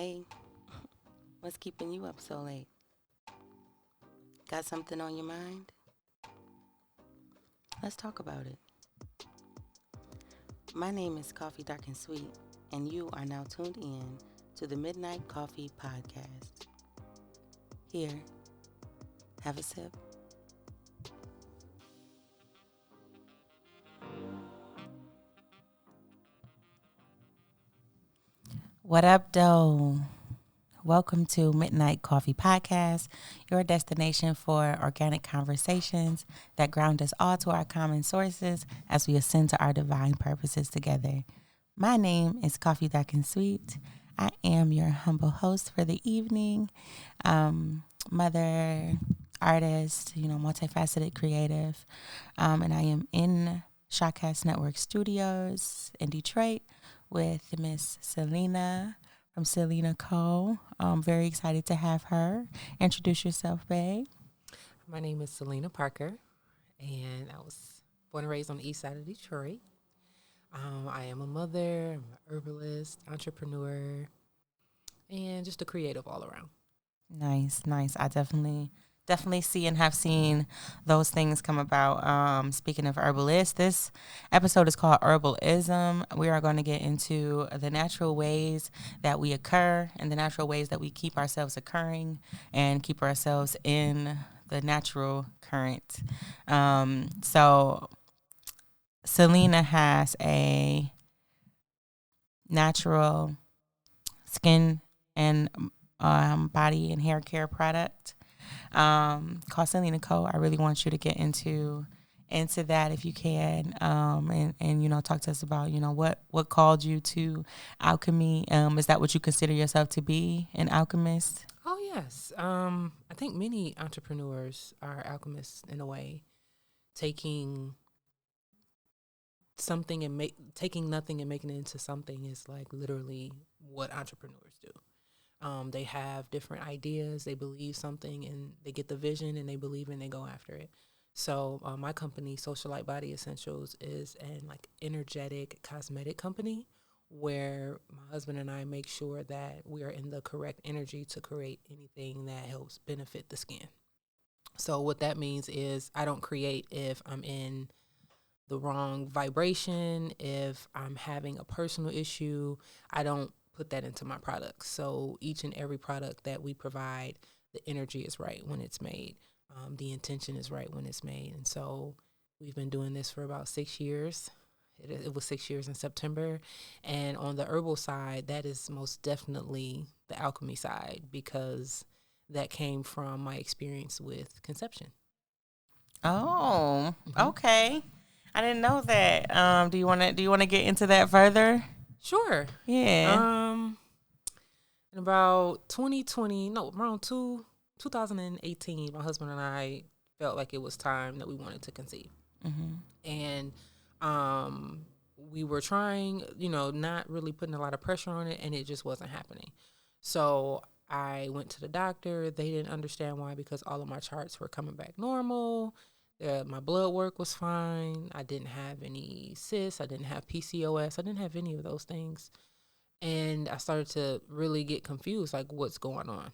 Hey, what's keeping you up so late? Got something on your mind? Let's talk about it. My name is Koffee Dark N Sweet, and you are now tuned in to the Midnight Coffee Podcast. Here, have a sip. What up, though? Welcome to Midnight Coffee Podcast, your destination for organic conversations that ground us all to our common sources as we ascend to our divine purposes together. My name is Koffee Dark N Sweet. I am your humble host for the evening, mother, artist, multifaceted creative, and I am in Shotcast Network Studios in Detroit with Miss Selena from Selena Co. I'm very excited to have her. Introduce yourself, babe. My name is Selena Parker, and I was born and raised on the east side of Detroit. I am a mother, I'm an herbalist, entrepreneur, and just a creative all around. Nice. I definitely see and have seen those things come about. Speaking of herbalist, this episode is called Herbal-ism. We are going to get into the natural ways that we occur and the natural ways that we keep ourselves occurring and keep ourselves in the natural current. So Selena has a natural skin and body and hair care product called Selena Co. I really want you to get into that if you can, and talk to us about what called you to alchemy. Is that what you consider yourself to be, an alchemist? Oh yes, I think many entrepreneurs are alchemists in a way, taking something and taking nothing and making it into something is like literally what entrepreneurs do. They have different ideas, they believe something, and they get the vision, and they believe and they go after it. So my company, Socialite Body Essentials, is an energetic cosmetic company where my husband and I make sure that we are in the correct energy to create anything that helps benefit the skin. So what that means is I don't create if I'm in the wrong vibration, if I'm having a personal issue. I don't put that into my products. So each and every product that we provide, the energy is right when it's made. The intention is right when it's made. And so we've been doing this for about 6 years. It was 6 years in September. And on the herbal side, that is most definitely the alchemy side, because that came from my experience with conception. Oh, okay. I didn't know that. Do you want to get into that further? Sure. Yeah. In about 2018, my husband and I felt like it was time that we wanted to conceive. Mm-hmm. And we were trying, not really putting a lot of pressure on it, and it just wasn't happening. So I went to the doctor. They didn't understand why, because all of my charts were coming back normal. My blood work was fine. I didn't have any cysts. I didn't have PCOS. I didn't have any of those things. And I started to really get confused, like, what's going on?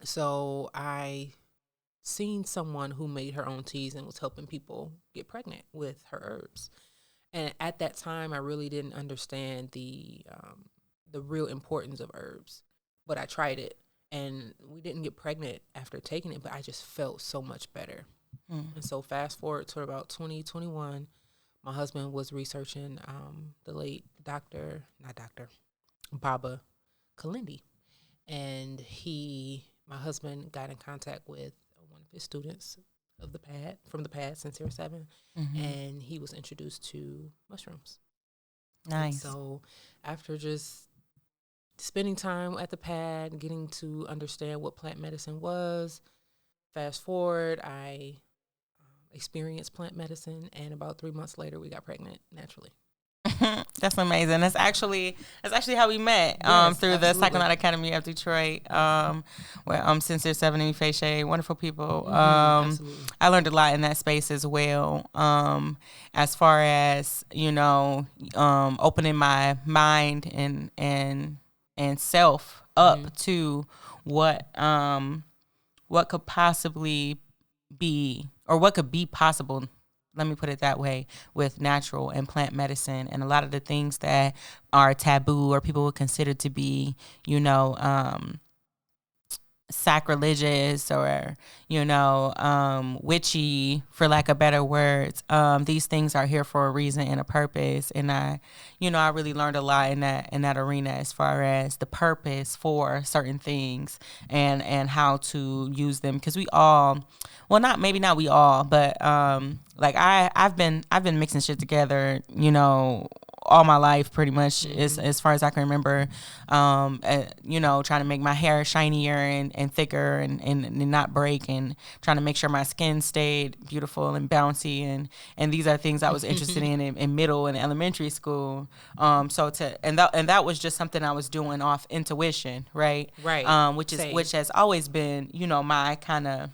So I seen someone who made her own teas and was helping people get pregnant with her herbs. And at that time, I really didn't understand the real importance of herbs. But I tried it, and we didn't get pregnant after taking it, but I just felt so much better. And so fast forward to about 2021, my husband was researching the late Baba Kalindi. And my husband got in contact with one of his students from the pad, Sincere 7, and he was introduced to mushrooms. Nice. And so after just spending time at the pad, getting to understand what plant medicine was, fast forward, I experienced plant medicine, and about 3 months later, we got pregnant naturally. That's amazing. That's actually how we met. Yes, through absolutely. the Psychonaut Academy of Detroit. Where Sincere 7 and Faye, wonderful people. Absolutely. I learned a lot in that space as well. As far as opening my mind and and self up to what could possibly be, or what could be possible, let me put it that way, with natural and plant medicine. And a lot of the things that are taboo or people would consider to be, sacrilegious or witchy, for lack of better words, these things are here for a reason and a purpose. And I really learned a lot in that arena, as far as the purpose for certain things and how to use them, because we all, well, not we all, but like I've been mixing shit together, all my life, pretty much, as far as I can remember, trying to make my hair shinier and thicker and not break, and trying to make sure my skin stayed beautiful and bouncy. And these are things I was interested in middle and elementary school. And that was just something I was doing off intuition, right? Right. Which has always been, my kind of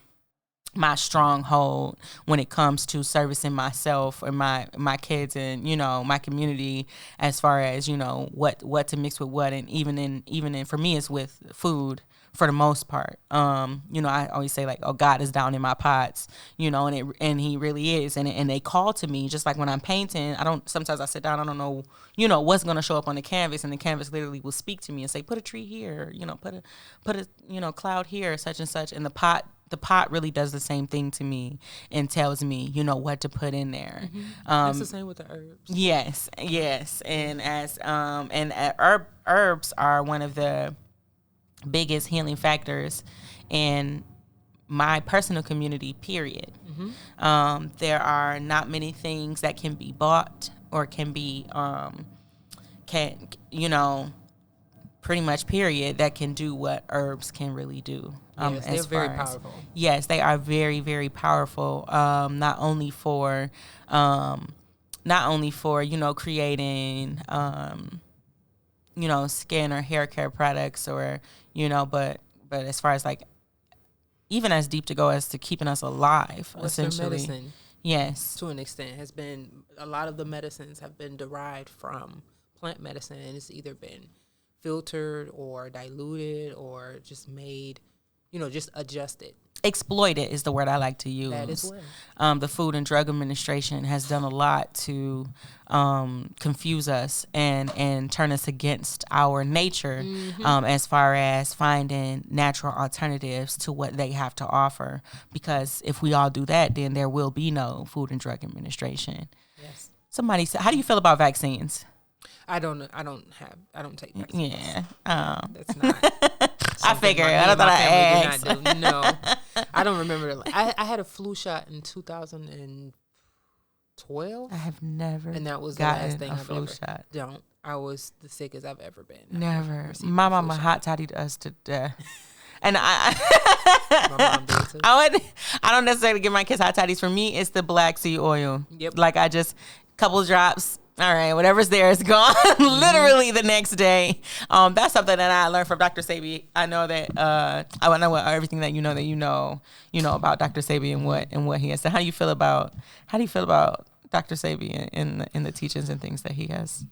my stronghold when it comes to servicing myself and my kids and my community, as far as what to mix with what. And even in for me, it's with food for the most part. I always say, like, oh, God is down in my pots, and he really is. And they call to me, just like when I'm painting. Sometimes I sit down, I don't know, what's going to show up on the canvas, and the canvas literally will speak to me and say, put a tree here, put a cloud here, such and such. And the pot really does the same thing to me and tells me, what to put in there. That's the same with the herbs. Yes. And herbs are one of the biggest healing factors in my personal community, period. There are not many things that can be bought or can be pretty much, period, that can do what herbs can really do. Yes, they're very powerful. Yes, they are very, very powerful. Not only for creating skin or hair care products, or but as far as, like, even as deep to go as to keeping us alive, Western essentially. Medicine, yes, to an extent, has been, a lot of the medicines have been derived from plant medicine, and it's either been filtered or diluted or just made, just adjusted. Exploited is the word I like to use. That is well. The Food and Drug Administration has done a lot to confuse us and turn us against our nature, as far as finding natural alternatives to what they have to offer. Because if we all do that, then there will be no Food and Drug Administration. Yes. Somebody said, how do you feel about vaccines? I don't take vaccines. Yeah. That's not. I figured. I thought I asked. No, I don't remember. I had a flu shot in 2012. I have never. And that was the gotten last thing a I've flu ever. shot. I was the sickest I've ever been. Never. My mama hot toddied us to death. And My mom did too. I don't necessarily give my kids hot toddies. For me, it's the black seed oil. Yep. Like, I just, couple drops. All right, whatever's there is gone. Literally the next day. That's something that I learned from Dr. Sabi. I know that I know everything that you know about Dr. Sabi and what he has said. How do you feel about Dr. Sabi in the teachings and things that he has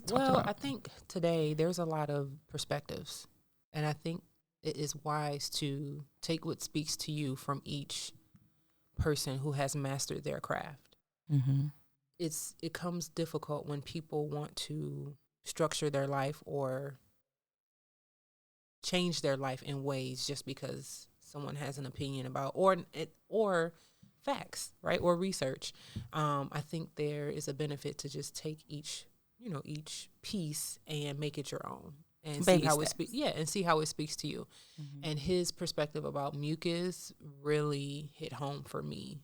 talked about? I think today there's a lot of perspectives, and I think it is wise to take what speaks to you from each person who has mastered their craft. Mm-hmm. It comes difficult when people want to structure their life or change their life in ways just because someone has an opinion about or facts, right, or research. I think there is a benefit to just take each piece and make it your own and Baby see how steps. it speaks. Yeah, and see how it speaks to you. Mm-hmm. And his perspective about mucus really hit home for me.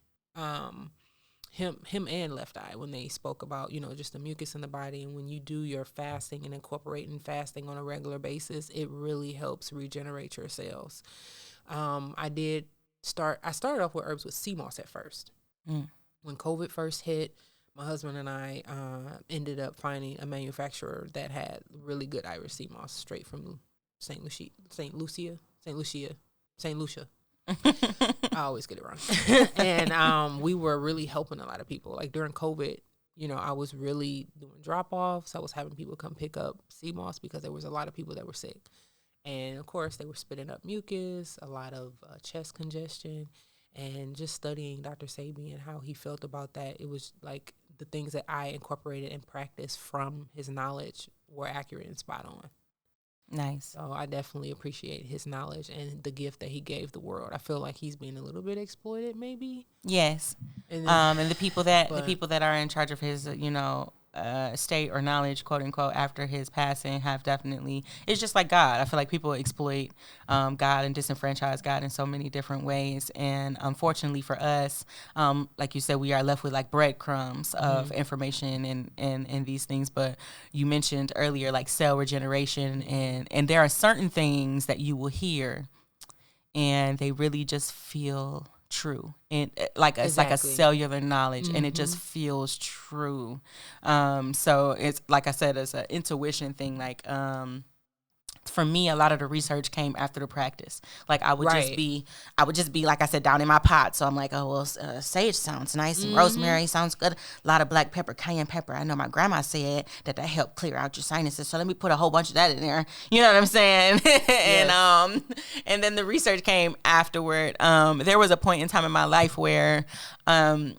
Him and Left Eye, when they spoke about, just the mucus in the body, and when you do your fasting and incorporating fasting on a regular basis, it really helps regenerate your cells. I started off with herbs with sea moss at first. When COVID first hit, my husband and I ended up finding a manufacturer that had really good Irish sea moss straight from St. Lucia. I always get it wrong. And we were really helping a lot of people. Like during COVID, I was really doing drop-offs. I was having people come pick up sea moss because there was a lot of people that were sick. And, of course, they were spitting up mucus, a lot of chest congestion, and just studying Dr. Sabi and how he felt about that. It was like the things that I incorporated and practiced from his knowledge were accurate and spot on. Nice. So I definitely appreciate his knowledge and the gift that he gave the world. I feel like he's being a little bit exploited, maybe. Yes. And the people that are in charge of his, state or knowledge, quote unquote, after his passing have definitely, it's just like God. I feel like people exploit God and disenfranchise God in so many different ways. And unfortunately for us, like you said, we are left with like breadcrumbs of information and these things. But you mentioned earlier, like cell regeneration, and there are certain things that you will hear and they really just feel true, and it's like a cellular knowledge, and it just feels true. So it's like I said, it's an intuition thing. Like for me, a lot of the research came after the practice. Like I would just be, like I said, down in my pot. So I'm like, oh well, sage sounds nice, and rosemary sounds good. A lot of black pepper, cayenne pepper. I know my grandma said that helped clear out your sinuses. So let me put a whole bunch of that in there. You know what I'm saying? Yes. And then the research came afterward. There was a point in time in my life where I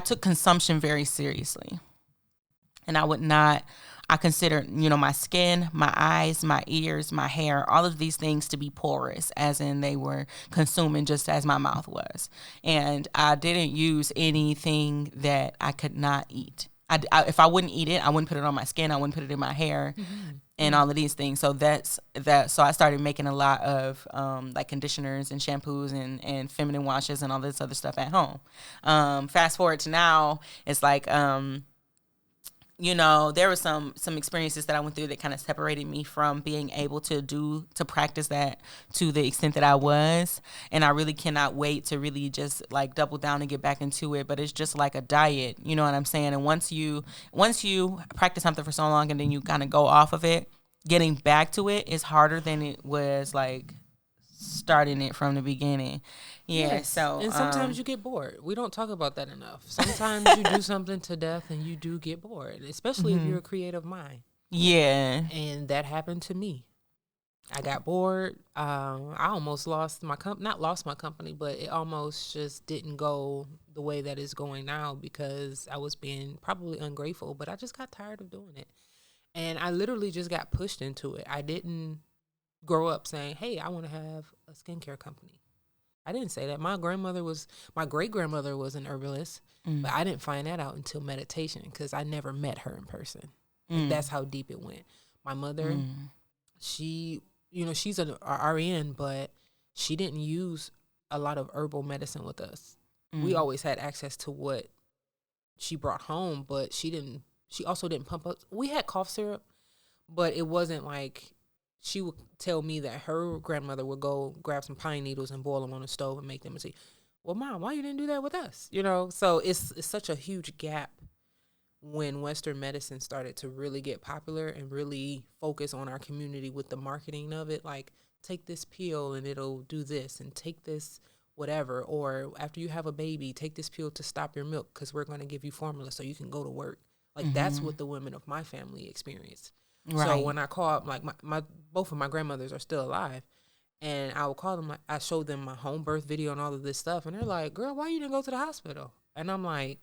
took consumption very seriously, and I would not. I consider, my skin, my eyes, my ears, my hair, all of these things to be porous, as in they were consuming just as my mouth was. And I didn't use anything that I could not eat. If I wouldn't eat it, I wouldn't put it on my skin. I wouldn't put it in my hair and all of these things. So that's that. So I started making a lot of like conditioners and shampoos and feminine washes and all this other stuff at home. Fast forward to now, it's like, there were some experiences that I went through that kind of separated me from being able to practice that to the extent that I was. And I really cannot wait to really just like double down and get back into it. But it's just like a diet, you know what I'm saying? And once you practice something for so long and then you kind of go off of it, getting back to it is harder than it was like starting it from the beginning. Yeah. Yes. So and sometimes you get bored. We don't talk about that enough. Sometimes you do something to death and you do get bored, especially if you're a creative mind. Yeah. And that happened to me. I got bored. I almost lost my not lost my company, but it almost just didn't go the way that it's going now because I was being probably ungrateful, but I just got tired of doing it. And I literally just got pushed into it. I didn't grow up saying, hey, I want to have a skincare company. I didn't say that. My great grandmother was an herbalist, but I didn't find that out until meditation because I never met her in person. Like, that's how deep it went. My mother, she, she's an RN, but she didn't use a lot of herbal medicine with us. We always had access to what she brought home, but she also didn't pump us. We had cough syrup, but it wasn't like, she would tell me that her grandmother would go grab some pine needles and boil them on the stove and make them and say, well, Mom, why you didn't do that with us? So it's such a huge gap when Western medicine started to really get popular and really focus on our community with the marketing of it. Like, take this pill and it'll do this, and take this whatever. Or after you have a baby, take this pill to stop your milk because we're going to give you formula so you can go to work. Like, that's what the women of my family experienced. Right. So when I call up, like my both of my grandmothers are still alive, and I will call them. Like, I showed them my home birth video and all of this stuff, and they're like, "Girl, why you didn't go to the hospital?" And I'm like,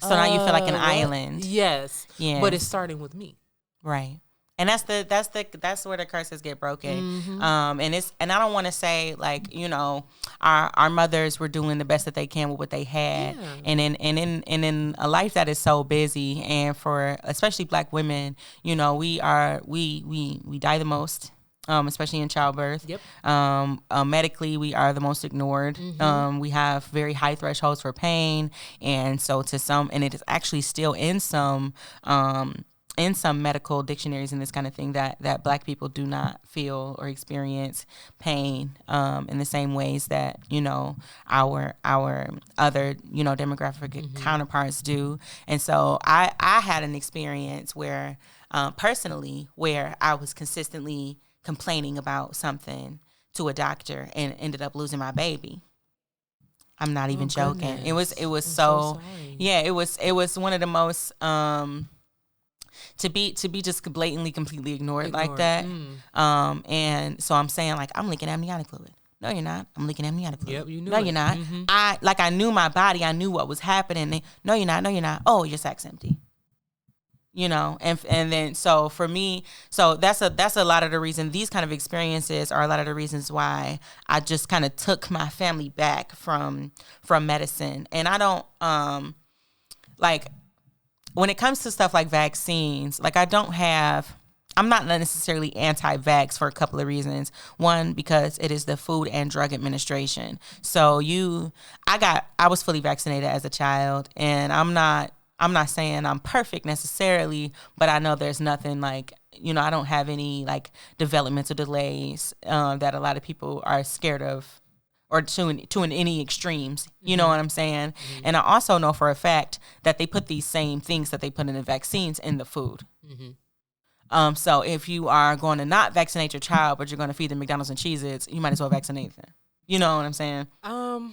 "So now you feel like an island." Yes, yeah. But it's starting with me, right? And that's where the curses get broken. And I don't want to say like, our mothers were doing the best that they can with what they had. Yeah. And in a life that is so busy, and for especially Black women, we die the most. Especially in childbirth. Yep. Medically, we are the most ignored. We have very high thresholds for pain, and so and it is actually still in some medical dictionaries and this kind of thing that Black people do not feel or experience pain in the same ways that our other demographic counterparts do. And so I had an experience where personally where I was consistently complaining about something to a doctor and ended up losing my baby. I'm not even joking. Goodness. It was I'm so sorry. yeah, it was one of the most to be just blatantly completely ignored like that. And so I'm saying like I'm leaking amniotic fluid. No, you're not. I'm leaking amniotic fluid. Yep, you knew no, it. you're not. I knew my body. I knew what was happening. No, you're not. No, you're not. Oh, your sack's empty. And then so for me, so that's a lot of the reason these kind of experiences are a lot of the reasons why I just kind of took my family back from medicine. And I don't like when it comes to stuff like vaccines, like I'm not necessarily anti-vax for a couple of reasons. One, because it is the Food and Drug Administration. So I was fully vaccinated as a child, and I'm not saying I'm perfect necessarily, but I know there's nothing like, I don't have any like developmental delays that a lot of people are scared of or to in any extremes. You know what I'm saying? And I also know for a fact that they put these same things that they put in the vaccines in the food. So if you are going to not vaccinate your child, but you're going to feed them McDonald's and Cheez-Its, you might as well vaccinate them. You know what I'm saying? I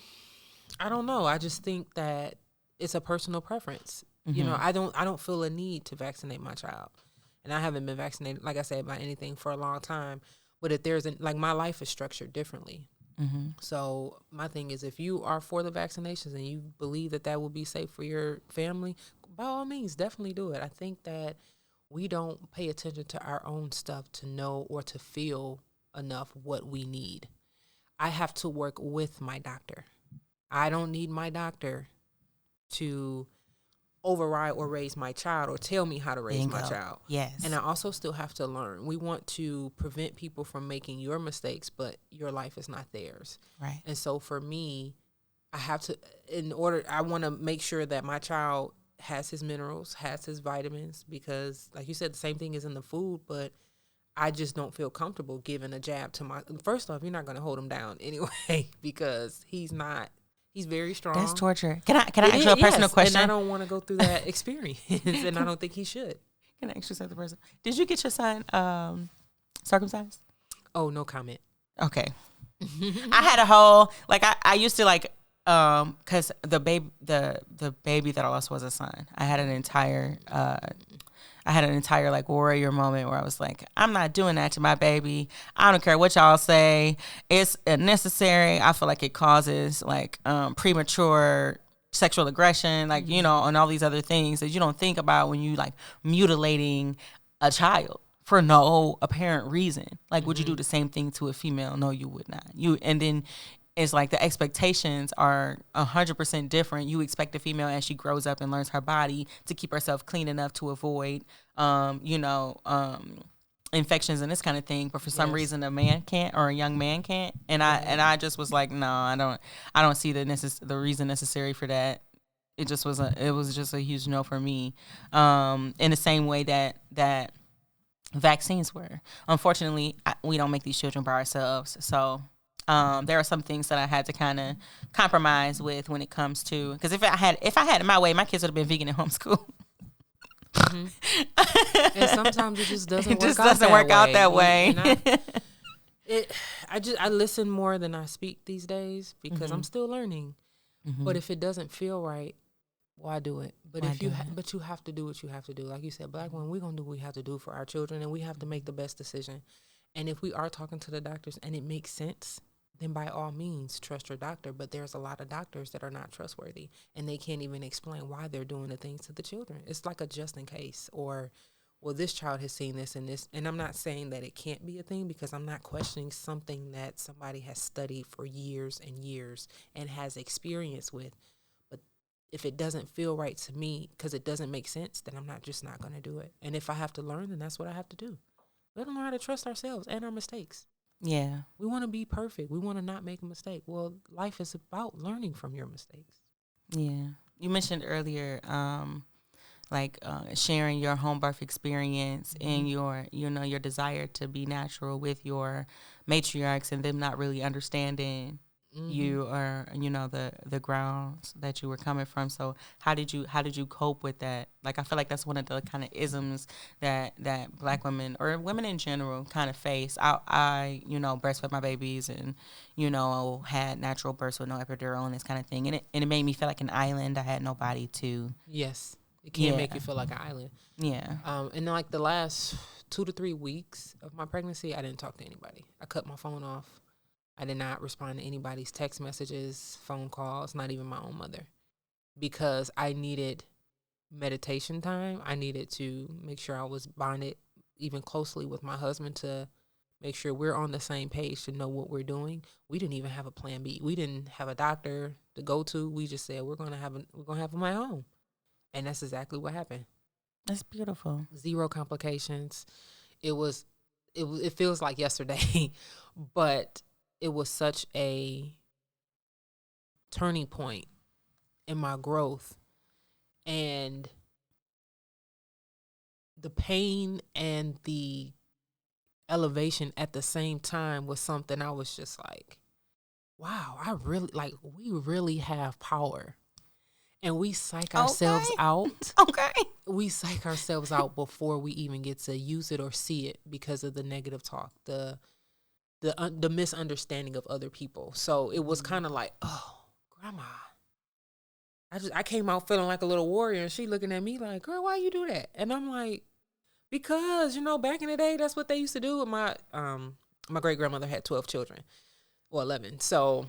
don't know. I just think that it's a personal preference. I don't feel a need to vaccinate my child, and I haven't been vaccinated, like I said, by anything for a long time. But if there's like my life is structured differently. So my thing is, if you are for the vaccinations and you believe that will be safe for your family, by all means, definitely do it. I think that we don't pay attention to our own stuff to know or to feel enough what we need. I have to work with my doctor. I don't need my doctor to override or raise my child or tell me how to raise my child. Yes. And I also still have to learn. We want to prevent people from making your mistakes, but your life is not theirs. Right. And so for me, I want to make sure that my child has his minerals, has his vitamins, because like you said, the same thing is in the food, but I just don't feel comfortable giving a jab to first off, you're not going to hold him down anyway, because he's very strong. That's torture. Can I ask you a personal question? And I don't want to go through that experience, and I don't think he should. Can I ask you something personal? Did you get your son circumcised? Oh, no comment. Okay. I had a whole I used to because the baby that I lost was a son. I had an entire like warrior moment where I was like, I'm not doing that to my baby. I don't care what y'all say. It's unnecessary. I feel like it causes like premature sexual aggression, and all these other things that you don't think about when you like mutilating a child for no apparent reason. Like, would you do the same thing to a female? No, you would not. And then it's like the expectations are 100% different. You expect a female as she grows up and learns her body to keep herself clean enough to avoid, infections and this kind of thing. But for some reason, a man can't, or a young man can't. And I just was like, no, I don't see the reason necessary for that. It was just a huge no for me. In the same way that vaccines were. Unfortunately, we don't make these children by ourselves. So. There are some things that I had to kind of compromise with when it comes to, because if I had it my way, my kids would have been vegan and homeschool. And sometimes it just doesn't work out that way. I listen more than I speak these days because I'm still learning. But if it doesn't feel right, why do it? But but you have to do what you have to do. Like you said, Black women, we're gonna do what we have to do for our children, and we have to make the best decision. And if we are talking to the doctors and it makes sense, then by all means, trust your doctor. But there's a lot of doctors that are not trustworthy, and they can't even explain why they're doing the things to the children. It's like a just in case, or, well, this child has seen this and this. And I'm not saying that it can't be a thing, because I'm not questioning something that somebody has studied for years and years and has experience with. But if it doesn't feel right to me because it doesn't make sense, then I'm not going to do it. And if I have to learn, then that's what I have to do. We don't know how to trust ourselves and our mistakes. Yeah. We want to be perfect. We want to not make a mistake. Well, life is about learning from your mistakes. Yeah. You mentioned earlier, sharing your home birth experience and your desire to be natural with your matriarchs and them not really understanding you are, the grounds that you were coming from. So how did you cope with that? Like, I feel like that's one of the kind of isms that Black women or women in general kind of face. I breastfed my babies and had natural births with no epidural and this kind of thing, and it made me feel like an island. I had nobody to. Yes, it can make you feel like an island. Yeah. And like the last 2 to 3 weeks of my pregnancy, I didn't talk to anybody. I cut my phone off. I did not respond to anybody's text messages, phone calls, not even my own mother, because I needed meditation time. I needed to make sure I was bonded even closely with my husband to make sure we're on the same page to know what we're doing. We didn't even have a plan B. We didn't have a doctor to go to. We just said we're gonna have them at home, and that's exactly what happened. That's beautiful. 0 complications. It feels like yesterday, but it was such a turning point in my growth, and the pain and the elevation at the same time was something I was just like, wow, we really have power. And we psych ourselves out. Okay. We psych ourselves out before we even get to use it or see it because of the negative talk, the misunderstanding of other people. So it was kind of like, oh, grandma. I came out feeling like a little warrior, and she looking at me like, girl, why you do that? And I'm like, because, back in the day, that's what they used to do. My great grandmother had 12 children, well, 11. So,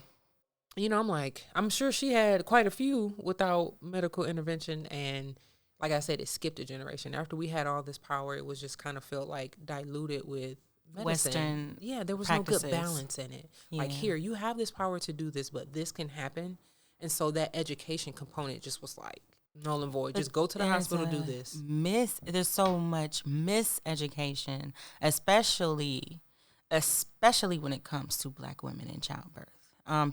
I'm like, I'm sure she had quite a few without medical intervention. And like I said, it skipped a generation. After we had all this power, it was just kind of felt like diluted with medicine. Western there was practices. No good balance in it. Yeah. Like, here, you have this power to do this, but this can happen. And so that education component just was like null and void. Just go to the hospital, do this. There's so much miseducation, especially when it comes to Black women in childbirth.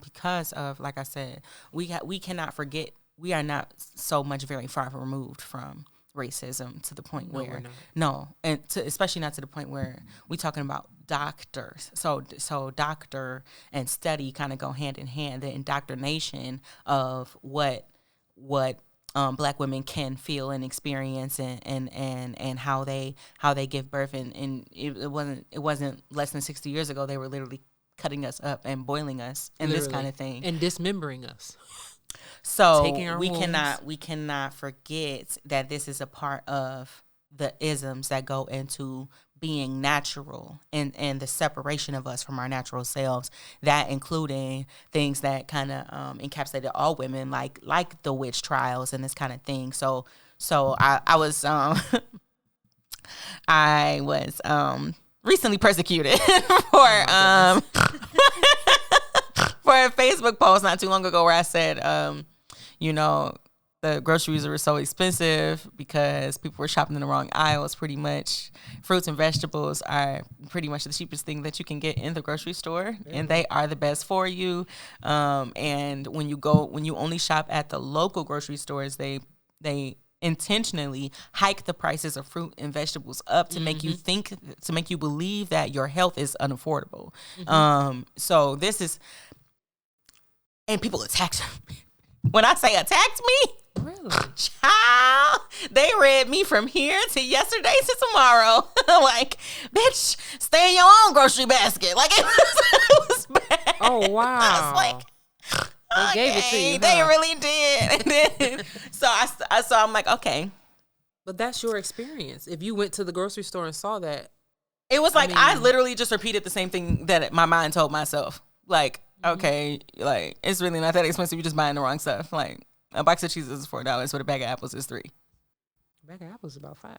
Because of, like I said, we cannot forget, we are not so much very far removed from racism to the point where especially not to the point where we're talking about doctors. So doctor and study kind of go hand in hand. The indoctrination of what Black women can feel and experience and how they give birth, and it wasn't less than 60 years ago. They were literally cutting us up and boiling us and this kind of thing and dismembering us. So we cannot forget that this is a part of the isms that go into being natural and the separation of us from our natural selves, that including things that kind of encapsulated all women, like the witch trials and this kind of thing. So I was I was recently persecuted for for a Facebook post not too long ago where I said, the groceries were so expensive because people were shopping in the wrong aisles. Pretty much, fruits and vegetables are pretty much the cheapest thing that you can get in the grocery store, and they are the best for you. And when you only shop at the local grocery stores, they intentionally hike the prices of fruit and vegetables up to make you believe that your health is unaffordable. So this is, and people attacked me. When I say attacked me, really, child, they read me from here to yesterday to tomorrow. Like, bitch, stay in your own grocery basket. Like, it was bad. Oh wow. I was like, they gave it to you. They really did. And then, so I'm like, okay. But that's your experience. If you went to the grocery store and saw that, it was like I literally just repeated the same thing that my mind told myself. Like, okay, like, it's really not that expensive. You're just buying the wrong stuff. Like, a box of cheese is $4, but a bag of apples is $3. A bag of apples is about $5.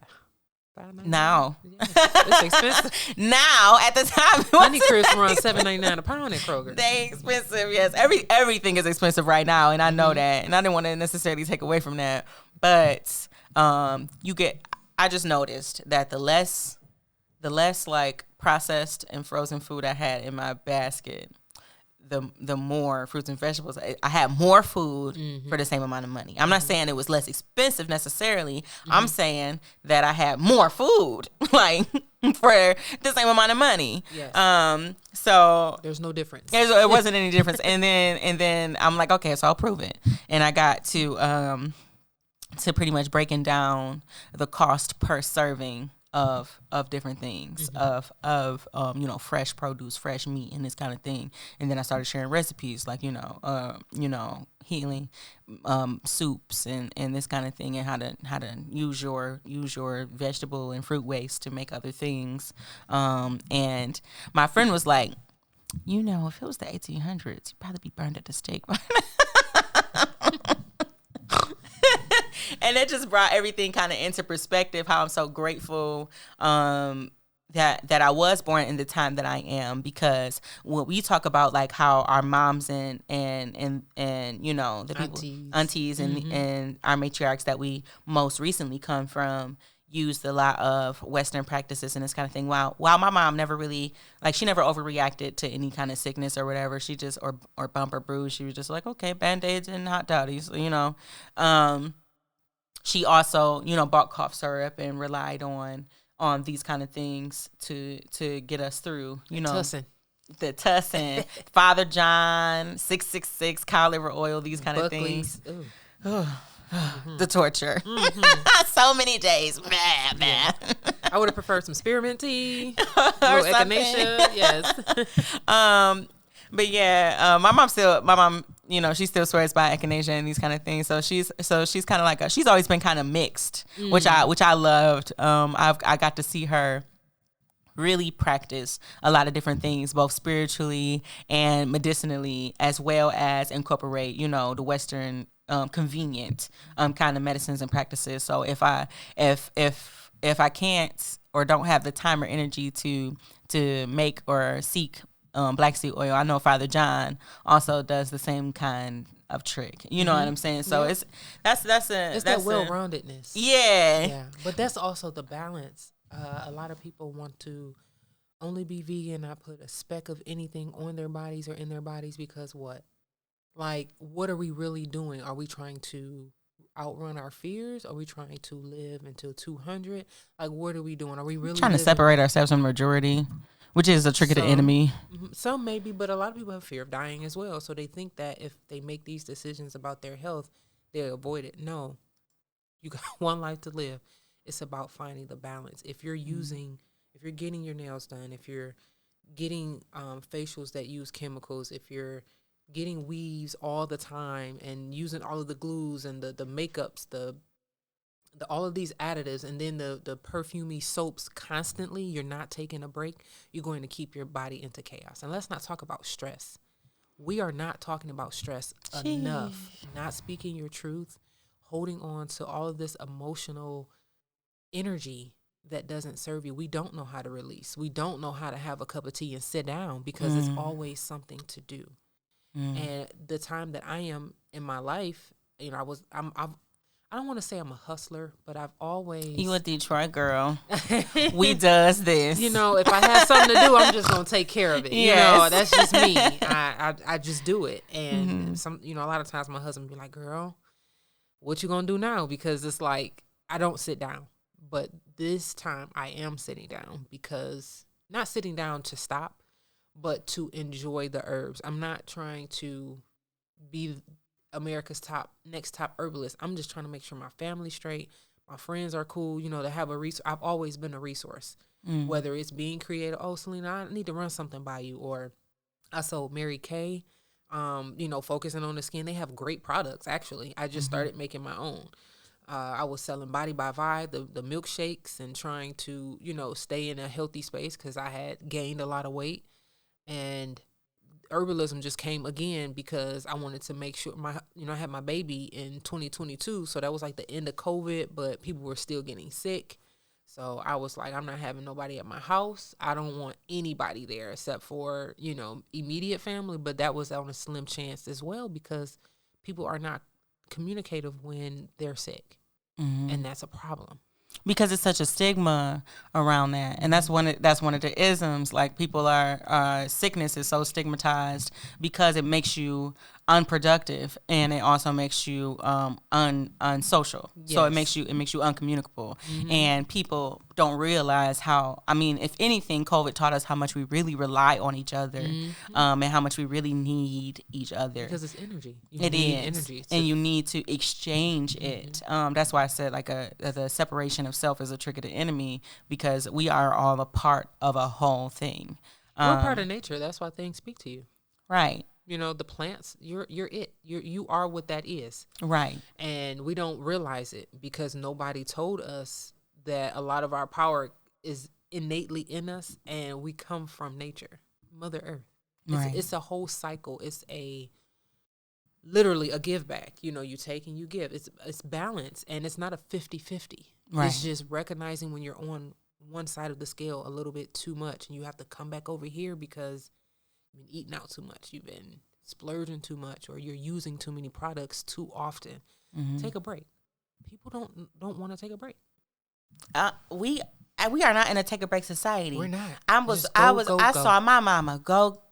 Now. Yeah, it's expensive. Now, at the time, Honey Crisps were on $7.99 a pound at Kroger. They expensive, yes. Everything is expensive right now, and I know that. And I didn't want to necessarily take away from that. But I just noticed that the less like processed and frozen food I had in my basket, the more fruits and vegetables. I had more food for the same amount of money. I'm not saying it was less expensive necessarily. I'm saying that I had more food. Like, for the same amount of money. Yes. So there's no difference. It wasn't any difference. And then I'm like, okay, so I'll prove it. And I got to pretty much breaking down the cost per serving of different things, of fresh produce, fresh meat, and this kind of thing. And then I started sharing recipes like healing soups and this kind of thing, and how to use your vegetable and fruit waste to make other things. And my friend was like, if it was the 1800s, you'd probably be burned at the stake. And it just brought everything kind of into perspective, how I'm so grateful that I was born in the time that I am, because when we talk about like how our moms and the people, aunties and our matriarchs that we most recently come from used a lot of Western practices and this kind of thing. While my mom never really, like, she never overreacted to any kind of sickness or whatever. She just, or bump or bruise, she was just like, okay, Band-Aids and hot toddies, She also, bought cough syrup and relied on these kind of things to get us through, Tussin. The Tussin, Father John, 666, cod liver oil, these kind Buckley's. of things. The torture. So many days. Yeah. I would have preferred some spearmint tea, or echinacea. Yes. But yeah, my mom, she still swears by echinacea and these kind of things. So she's kind of like she's always been kind of mixed, which I loved. I got to see her really practice a lot of different things, both spiritually and medicinally, as well as incorporate, the Western convenient kind of medicines and practices. So if I can't or don't have the time or energy to make or seek black seed oil, I know Father John also does the same kind of trick. You know what I'm saying? So it's that's that well-roundedness. Yeah. But that's also the balance. A lot of people want to only be vegan, not put a speck of anything on their bodies or in their bodies, because what? Like, what are we really doing? Are we trying to outrun our fears? Are we trying to live until 200? Like, what are we doing? Are we really trying to separate ourselves from the majority? Which is a trick of the enemy. Some maybe, but a lot of people have fear of dying as well. So they think that if they make these decisions about their health, they'll avoid it. No. You got one life to live. It's about finding the balance. If you're if you're getting your nails done, if you're getting facials that use chemicals, if you're getting weaves all the time and using all of the glues and the makeups, the all of these additives, and then the perfumey soaps constantly, you're not taking a break, you're going to keep your body into chaos. And let's not talk about stress. We are not talking about stress enough. Not speaking your truth, holding on to all of this emotional energy that doesn't serve you. We don't know how to release. We don't know how to have a cup of tea and sit down, because it's always something to do. And the time that I am in my life, I don't want to say I'm a hustler, but I've always... You a Detroit girl. We does this. If I have something to do, I'm just going to take care of it. Yes. That's just me. I just do it. And a lot of times my husband be like, girl, what you going to do now? Because it's like, I don't sit down. But this time I am sitting down, because not sitting down to stop, but to enjoy the herbs. I'm not trying to be America's next top herbalist. I'm just trying to make sure my family's straight, my friends are cool, to have a resource. I've always been a resource, whether it's being creative. Oh, Selena, I need to run something by you. Or I sold Mary Kay, focusing on the skin. They have great products, actually. I just started making my own. I was selling Body by Vi, the milkshakes, and trying to, stay in a healthy space, because I had gained a lot of weight. And herbalism just came again because I wanted to make sure I had my baby in 2022. So that was like the end of COVID, but people were still getting sick. So I was like, I'm not having nobody at my house. I don't want anybody there except for, immediate family. But that was on a slim chance as well, because people are not communicative when they're sick. And that's a problem. Because it's such a stigma around that, and that's one of the isms. Like, people are sickness is so stigmatized because it makes you unproductive, and it also makes you unsocial. Yes. So it makes you uncommunicable, and people don't realize how. I mean, if anything, COVID taught us how much we really rely on each other, and how much we really need each other. Because it's energy. It is, and you need to exchange it. That's why I said like the separation of self is a trick of the enemy, because we are all a part of a whole thing. We're part of nature. That's why things speak to you. Right. You know, the plants, you're it. You are what that is. Right. And we don't realize it because nobody told us that a lot of our power is innately in us, and we come from nature, Mother Earth. It's a whole cycle. It's literally a give back. You know, you take and you give. It's balance, and it's not a 50-50. Right. It's just recognizing when you're on one side of the scale a little bit too much, and you have to come back over here because you've been eating out too much, you've been splurging too much, or you're using too many products too often. Take a break. People don't want to take a break. We are not in a take a break society. We're not. I saw my mama go,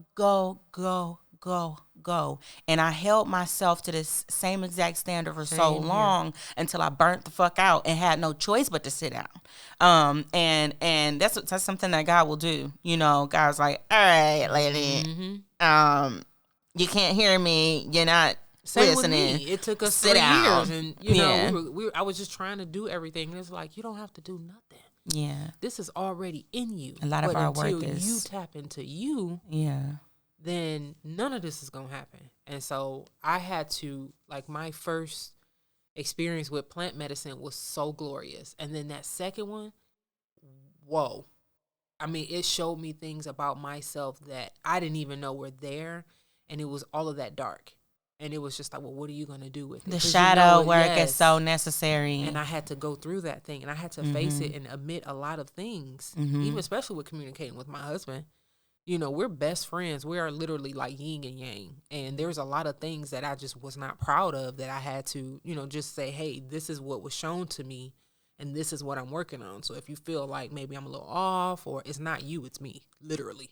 and I held myself to this same exact standard for so long until I burnt the fuck out and had no choice but to sit down. And that's something that God will do. You know, God's like, all right, lady, you can't hear me. You're not listening. With me. It took us sit 3 down. years, and you know, I was just trying to do everything, and it's like you don't have to do nothing. Yeah, this is already in you. A lot of our work until is you tap into you. Yeah. Then none of this is gonna happen. And so I had to, like, my first experience with plant medicine was so glorious, and then that second one, whoa. I mean, it showed me things about myself that I didn't even know were there, and it was all of that dark. And it was just like, well, what are you going to do with it? The shadow work is so necessary. And I had to go through that thing, and I had to face it and admit a lot of things, even especially with communicating with my husband. You know, we're best friends. We are literally like yin and yang. And there's a lot of things that I just was not proud of that I had to, you know, just say, hey, this is what was shown to me, and this is what I'm working on. So if you feel like maybe I'm a little off, or it's not you, it's me, literally.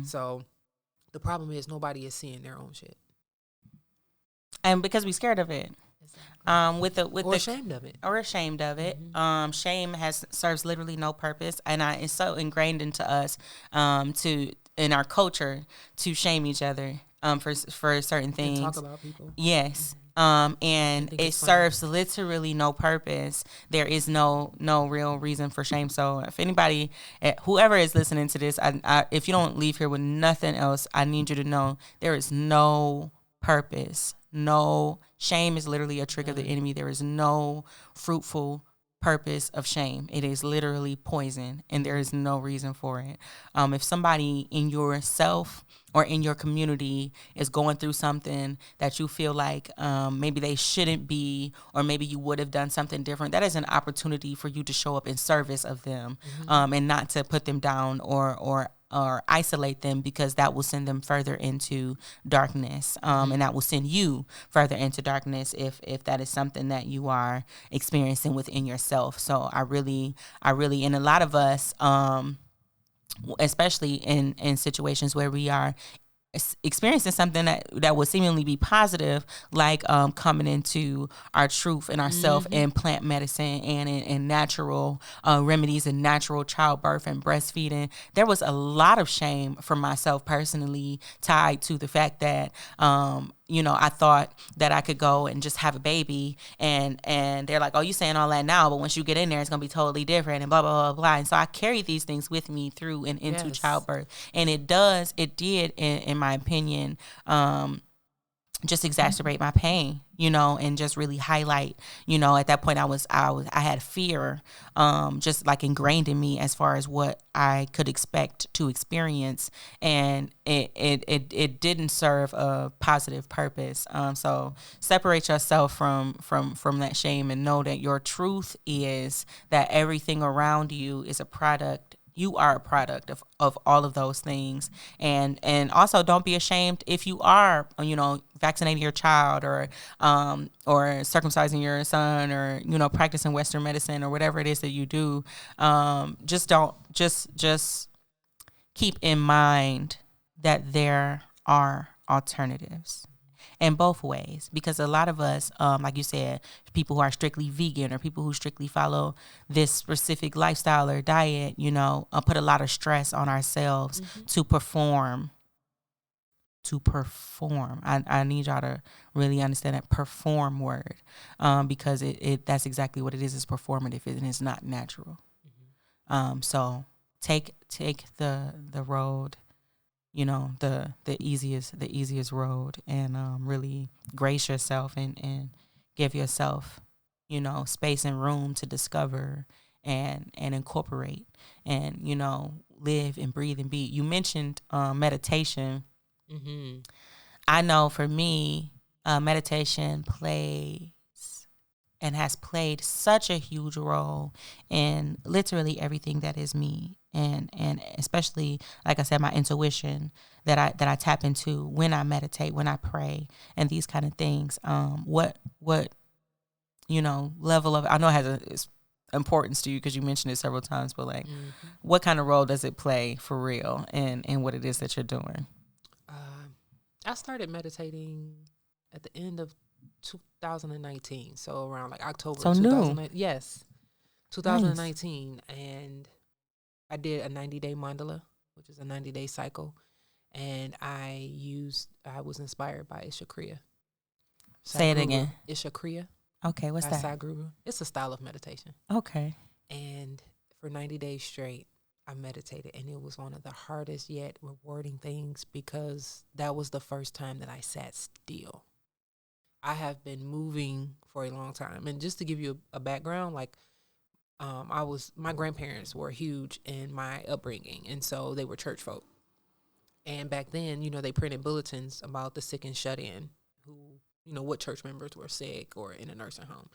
So the problem is nobody is seeing their own shit. And because we're scared of it. Ashamed of it. Or ashamed of it. Shame serves literally no purpose. And it's so ingrained into us in our culture to shame each other for certain things. And talk about people. Yes. And it serves literally no purpose. There is no real reason for shame. So if anybody, whoever is listening to this, if you don't leave here with nothing else, I need you to know there is no purpose. No, shame is literally a trick of the enemy. There is no fruitful purpose of shame. It is literally poison, and there is no reason for it. If somebody in yourself or in your community is going through something that you feel like maybe they shouldn't be, or maybe you would have done something different, that is an opportunity for you to show up in service of them, and not to put them down or isolate them, because that will send them further into darkness, and that will send you further into darkness if that is something that you are experiencing within yourself. So I really, and a lot of us, especially in situations where we are experiencing something that would seemingly be positive, like coming into our truth and ourself in plant medicine and in natural remedies and natural childbirth and breastfeeding. There was a lot of shame for myself personally tied to the fact that I thought that I could go and just have a baby, and they're like, oh, you saying all that now, but once you get in there, it's going to be totally different, and blah, blah, blah, blah. And so I carried these things with me through and into childbirth. And it did, in my opinion, just exacerbate my pain, and just really highlight, at that point I had fear, just like ingrained in me as far as what I could expect to experience. And it didn't serve a positive purpose. So separate yourself from that shame, and know that your truth is that everything around you is a product. You are a product of all of those things. And also don't be ashamed if you are, vaccinating your child or circumcising your son, or, practicing Western medicine or whatever it is that you do. Just keep in mind that there are alternatives. in both ways, because a lot of us, like you said, people who are strictly vegan or people who strictly follow this specific lifestyle or diet, you know, put a lot of stress on ourselves to perform. I need y'all to really understand that perform word, because it that's exactly what it is. It's performative and it's not natural. So take the road, you know, the easiest road, and really grace yourself and give yourself, you know, space and room to discover and incorporate and, you know, live and breathe and be. You mentioned meditation. I know for me, meditation plays and has played such a huge role in literally everything that is me, and especially, like I said, my intuition that I tap into when I meditate, when I pray, and these kind of things. What you know, level of, I know it has its importance to you because you mentioned it several times, but like, what kind of role does it play for real in what it is that you're doing? I started meditating at the end of 2019, so around like October. So new. Yes, 2019, nice. And I did a 90-day mandala, which is a 90-day cycle, and I was inspired by Ishakriya. Say it again. Ishakriya. Okay, what's that? Sadhguru. It's a style of meditation. Okay. And for 90 days straight, I meditated, and it was one of the hardest yet rewarding things because that was the first time that I sat still. I have been moving for a long time. And just to give you a background, like, my grandparents were huge in my upbringing, and so they were church folk. And back then, you know, they printed bulletins about the sick and shut in, who, you know, what church members were sick or in a nursing home.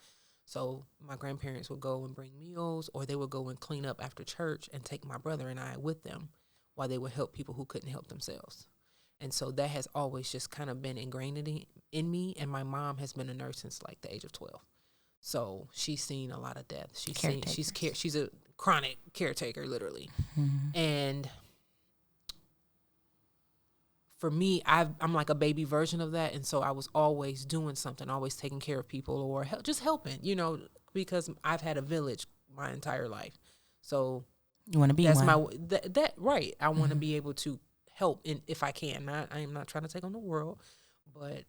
So my grandparents would go and bring meals, or they would go and clean up after church and take my brother and I with them while they would help people who couldn't help themselves. And so that has always just kind of been ingrained in me. And my mom has been a nurse since like the age of 12. So she's seen a lot of death. She's a chronic caretaker, literally. And for me, I'm like a baby version of that. And so I was always doing something, always taking care of people or just helping, you know, because I've had a village my entire life. So you want to be that's one. Right. I want to be able to help if I can. I am not trying to take on the world, but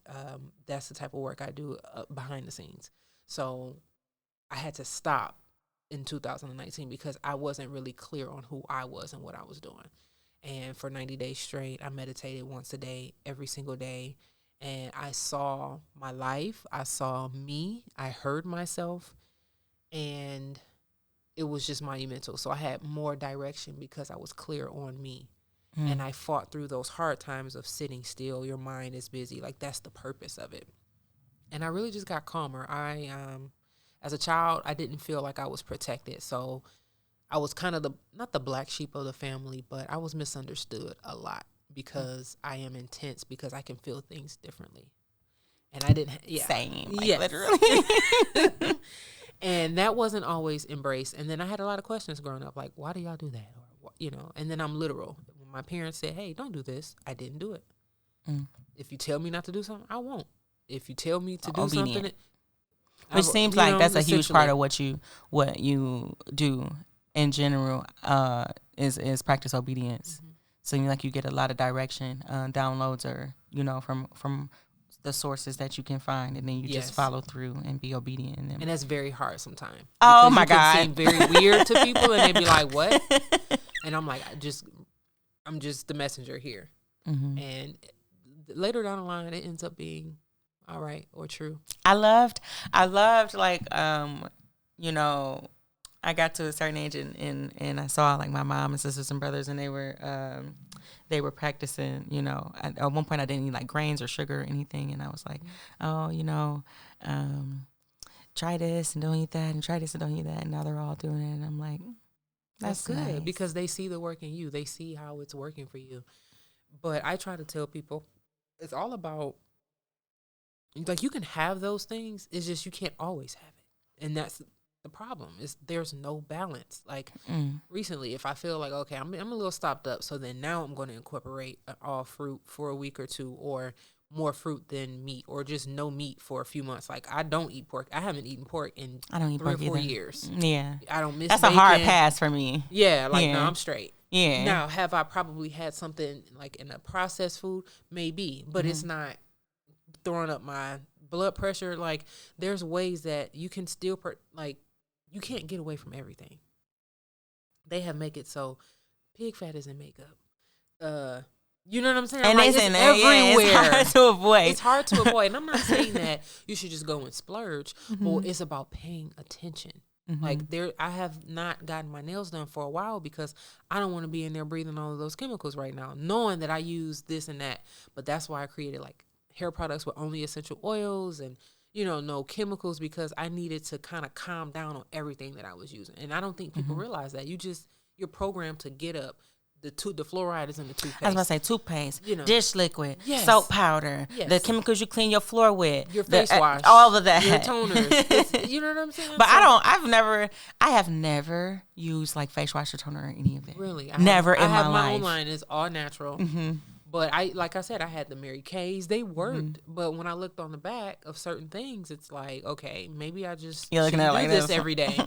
that's the type of work I do behind the scenes. So I had to stop in 2019 because I wasn't really clear on who I was and what I was doing. And for 90 days straight, I meditated once a day, every single day. And I saw my life. I saw me. I heard myself. And it was just monumental. So I had more direction because I was clear on me. And I fought through those hard times of sitting still. Your mind is busy. Like, that's the purpose of it. And I really just got calmer. As a child, I didn't feel like I was protected. So I was kind of not the black sheep of the family, but I was misunderstood a lot because I am intense, because I can feel things differently. And I didn't, Same, like, literally. And that wasn't always embraced. And then I had a lot of questions growing up, like, why do y'all do that? Or, you know, and then I'm literal. When my parents said, hey, don't do this, I didn't do it. If you tell me not to do something, I won't. If you tell me to do something, which seems like that's a huge part of what you do in general, is practice obedience. So you get a lot of direction, downloads, or, you know, from the sources that you can find, and then you just follow through and be obedient in them. And that's very hard sometimes. Oh my God, it can seem very weird to people, and they be like, "What?" And I'm like, I'm just the messenger here. And later down the line, it ends up being all right or true. I loved like, you know, I got to a certain age and I saw like my mom and sisters and brothers, and they were practicing, you know. At one point I didn't eat like grains or sugar or anything, and I was like, oh, you know, try this and don't eat that, and try this and don't eat that, and now they're all doing it, and I'm like, that's good, nice. Because they see the work in you. They see how it's working for you. But I try to tell people it's all about, like, you can have those things, it's just you can't always have it. And that's the problem, is there's no balance. Like, recently, if I feel like, okay, I'm a little stopped up, so then now I'm going to incorporate an all fruit for a week or two, or more fruit than meat, or just no meat for a few months. Like, I don't eat pork. I haven't eaten pork in I don't eat 3 or pork 4 either. years. Yeah. I don't miss That's bacon. a hard pass for me. Yeah, like, Yeah. no, I'm straight. Yeah. Now, have I probably had something like in a processed food? Maybe, but it's not throwing up my blood pressure. Like, there's ways that you can still, like, you can't get away from everything. They have make it so pig fat is in makeup. You know what I'm saying? And like, it's it's in everywhere. It's hard to avoid. It's hard to avoid. And I'm not saying that you should just go and splurge, but it's about paying attention. Like, I have not gotten my nails done for a while because I don't want to be in there breathing all of those chemicals right now, knowing that I use this and that. But that's why I created like hair products with only essential oils and, you know, no chemicals, because I needed to kind of calm down on everything that I was using. And I don't think people realize that. You're programmed to get up. The fluoride is in the toothpaste. I was about to say toothpaste, You know. dish liquid, Yes. soap powder, Yes. the chemicals you clean your floor with, Your face wash, all of that, your toners. You know what I'm saying? But I have never used like face wash or toner or any of it. Really, Never in I have my my own life. line. It's all natural. But like I said, I had the Mary Kays. They worked. But when I looked on the back of certain things, it's like, okay, maybe I just You're looking at it like this this. every day.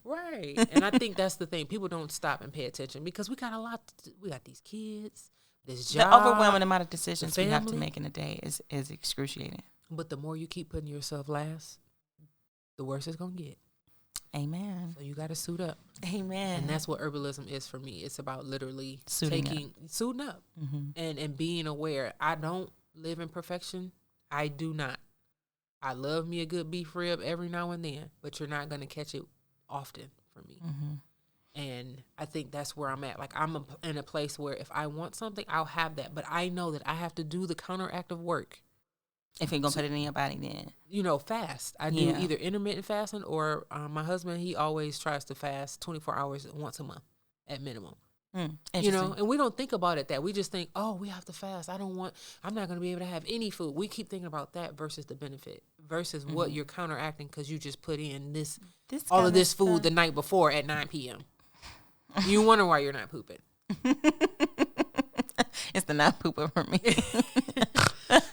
Right. And I think that's the thing. People don't stop and pay attention because we got a lot. We got these kids, this job. The overwhelming amount of decisions we have to family. make in a day is excruciating. But the more you keep putting yourself last, the worse it's going to get. Amen. So you got to suit up. Amen. And that's what herbalism is for me. It's about literally Suiting suiting up and being aware. I don't live in perfection. I do not. I love me a good beef rib every now and then, but you're not going to catch it often for me. And I think that's where I'm at. Like, I'm in a place where if I want something, I'll have that. But I know that I have to do the counteractive work. If you're going to put it in your body, then. You know, fast. I do either intermittent fasting or my husband, he always tries to fast 24 hours once a month at minimum. You know, and we don't think about it that. We just think, oh, we have to fast. I'm not going to be able to have any food. We keep thinking about that versus the benefit versus what you're counteracting because you just put in all of this food the night before at 9 p.m. You wonder why you're not pooping. It's the not pooping for me.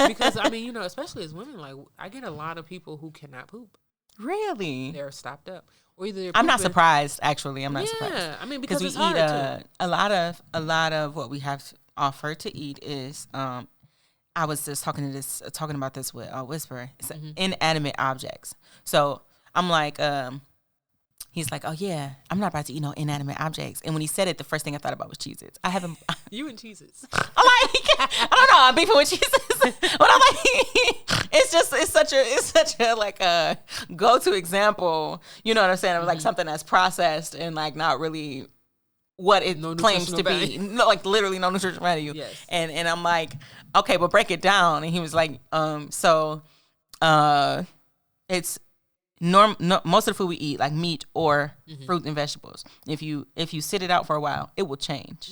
Because, I mean, you know, especially as women, like, I get a lot of people who cannot poop. Really? They're stopped up. Or either I'm not surprised, actually. I'm not surprised. Yeah, I mean, because we it's hard eat a lot of what we have offered to eat is I was just talking about this with Whisper. It's inanimate objects. So I'm like, he's like, oh yeah, I'm not about to eat no inanimate objects. And when he said it, the first thing I thought about was Cheez-Its. I haven't. You and Cheez-Its. I'm like, I don't know. I'm beefing with Cheez-Its, but I'm like, it's such a like a go-to example. You know what I'm saying? It was like something that's processed and like not really what it claims to be. No, like literally no nutritional value. Yes. And I'm like, okay, but break it down. And he was like, it's most of the food we eat, like meat or fruit and vegetables. If you sit it out for a while, it will change.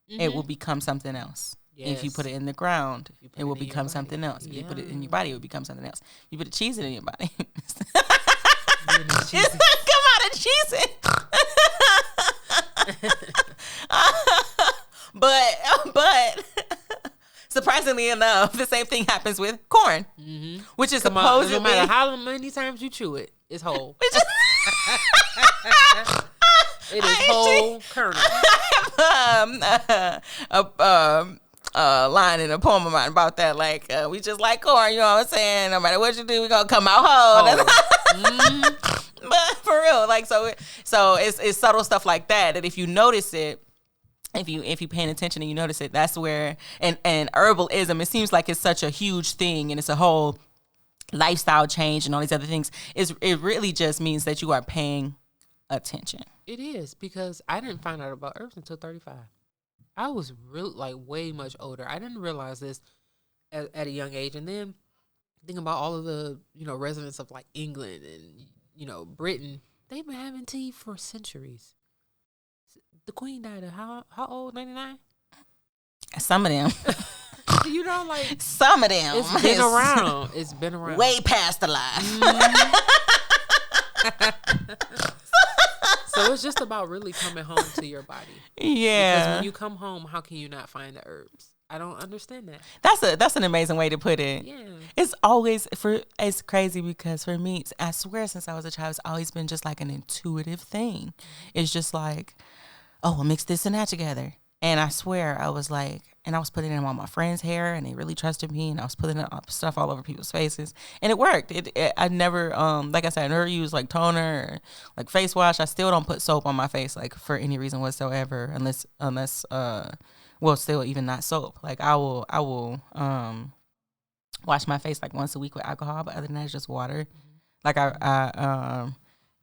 It will become something else. Yes. If you put it in the ground, it will in your become body. something else. If you put it in your body, it will become something else. You put a cheese in your body. It's gonna come out of cheese it. But surprisingly enough, the same thing happens with corn, which is supposedly no matter how many times you chew it, it's whole. It is whole kernel. A line in a poem of mine about that. Like, we just like corn, you know what I'm saying? No matter what you do, we gonna come out whole. But for real, like, so it's subtle stuff like that. That if you notice it, if you paying attention and you notice it, that's where and herbalism. It seems like it's such a huge thing, and it's a whole lifestyle change and all these other things. It really just means that you are paying attention. It is, because I didn't find out about herbs until 35. I was really like way much older. I didn't realize this at a young age. And then thinking about all of the, you know, residents of like England and, you know, Britain, they've been having tea for centuries. The Queen died at how old? 99? Some of them. You know, like some of them. It's been around. It's been around. Way past the life. So it's just about really coming home to your body. Yeah. Because when you come home, how can you not find the herbs? I don't understand that. That's an amazing way to put it. Yeah. It's crazy because for me, I swear since I was a child, it's always been just like an intuitive thing. It's just like, oh, we'll mix this and that together. And I swear I was like, and I was putting it in all my friends' hair, and they really trusted me, and I was putting stuff all over people's faces, and it worked. I never, like I said, I never used like toner or like face wash. I still don't put soap on my face like for any reason whatsoever, unless well, still even not soap. Like I will wash my face like once a week with alcohol, but other than that, it's just water. Like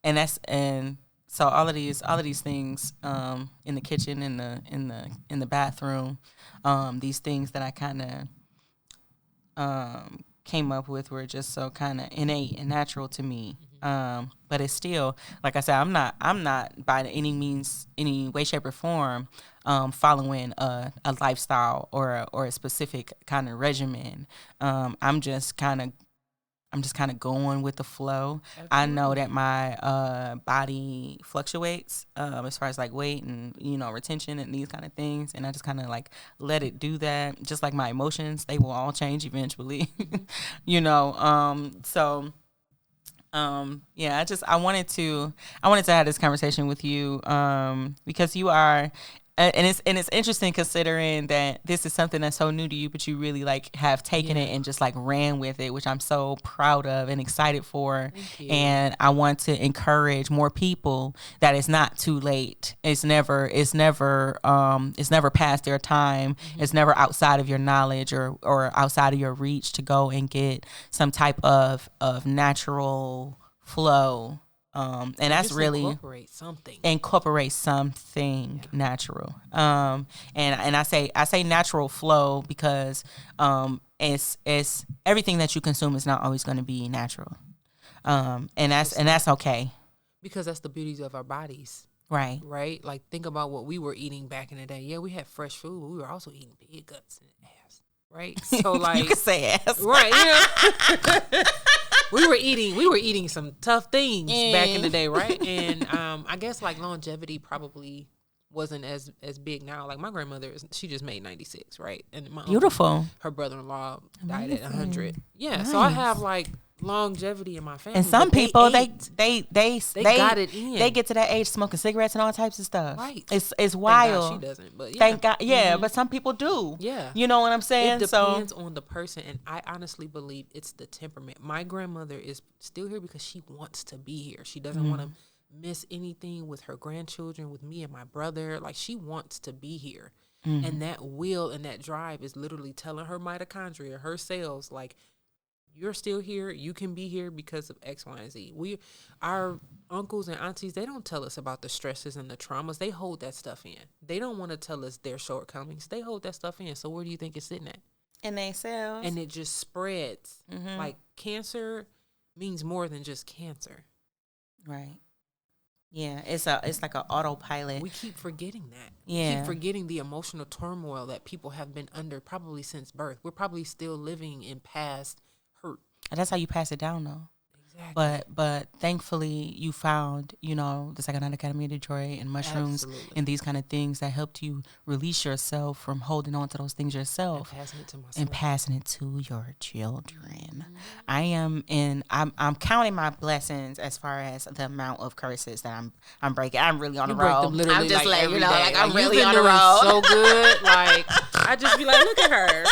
and so all of these things in the kitchen, in the bathroom, these things that I kind of came up with were just so kind of innate and natural to me. But it's still, like I said, I'm not by any means, any way, shape, or form following a lifestyle or a specific kind of regimen. I'm just kind of going with the flow. Absolutely. I know that my body fluctuates as far as like weight and, retention and these kind of things. And I just kind of like let it do that. Just like my emotions, they will all change eventually, yeah, I wanted to have this conversation with you because you are, and it's interesting considering that this is something that's so new to you, but you really like have taken it and just like ran with it, which I'm so proud of and excited for. And I want to encourage more people that it's not too late. It's never past their time. It's never outside of your knowledge or outside of your reach to go and get some type of natural flow. And that's really incorporate something natural. And I say natural flow because it's everything that you consume is not always going to be natural. And that's okay. Because that's the beauties of our bodies. Right. Right? Like think about what we were eating back in the day. Yeah, we had fresh food, but we were also eating pig guts and ass. Right? So like you can say ass. Right, We were eating some tough things back in the day, right? And I guess like longevity probably wasn't as big now. Like my grandmother, she just made 96, right? And my beautiful uncle, her brother-in-law died at 100. Yeah, nice. So I have like longevity in my family. And some people they got it in. They get to that age smoking cigarettes and all types of stuff. Right. It's wild. Thank God she doesn't, but yeah. Thank God, yeah. But some people do. Yeah. You know what I'm saying? It depends on the person, and I honestly believe it's the temperament. My grandmother is still here because she wants to be here. She doesn't want to miss anything with her grandchildren, with me and my brother. Like she wants to be here, and that will and that drive is literally telling her mitochondria, her cells, like, you're still here. You can be here because of X, Y, and Z. Our uncles and aunties, they don't tell us about the stresses and the traumas. They hold that stuff in. They don't want to tell us their shortcomings. They hold that stuff in. So where do you think it's sitting at? In their cells. And it just spreads. Like cancer means more than just cancer. Right. Yeah, it's like an autopilot. We keep forgetting that. Yeah. We keep forgetting the emotional turmoil that people have been under probably since birth. We're probably still living in past hurt. And that's how you pass it down, though. Exactly. But thankfully you found, the Psychonaut Academy of Detroit and mushrooms and these kind of things that helped you release yourself from holding on to those things yourself and passing it to your children. I'm counting my blessings as far as the amount of curses that I'm breaking. I'm really on the road. I'm just like, every day. like I'm like, really on the road. So good. Like I just be like, look at her.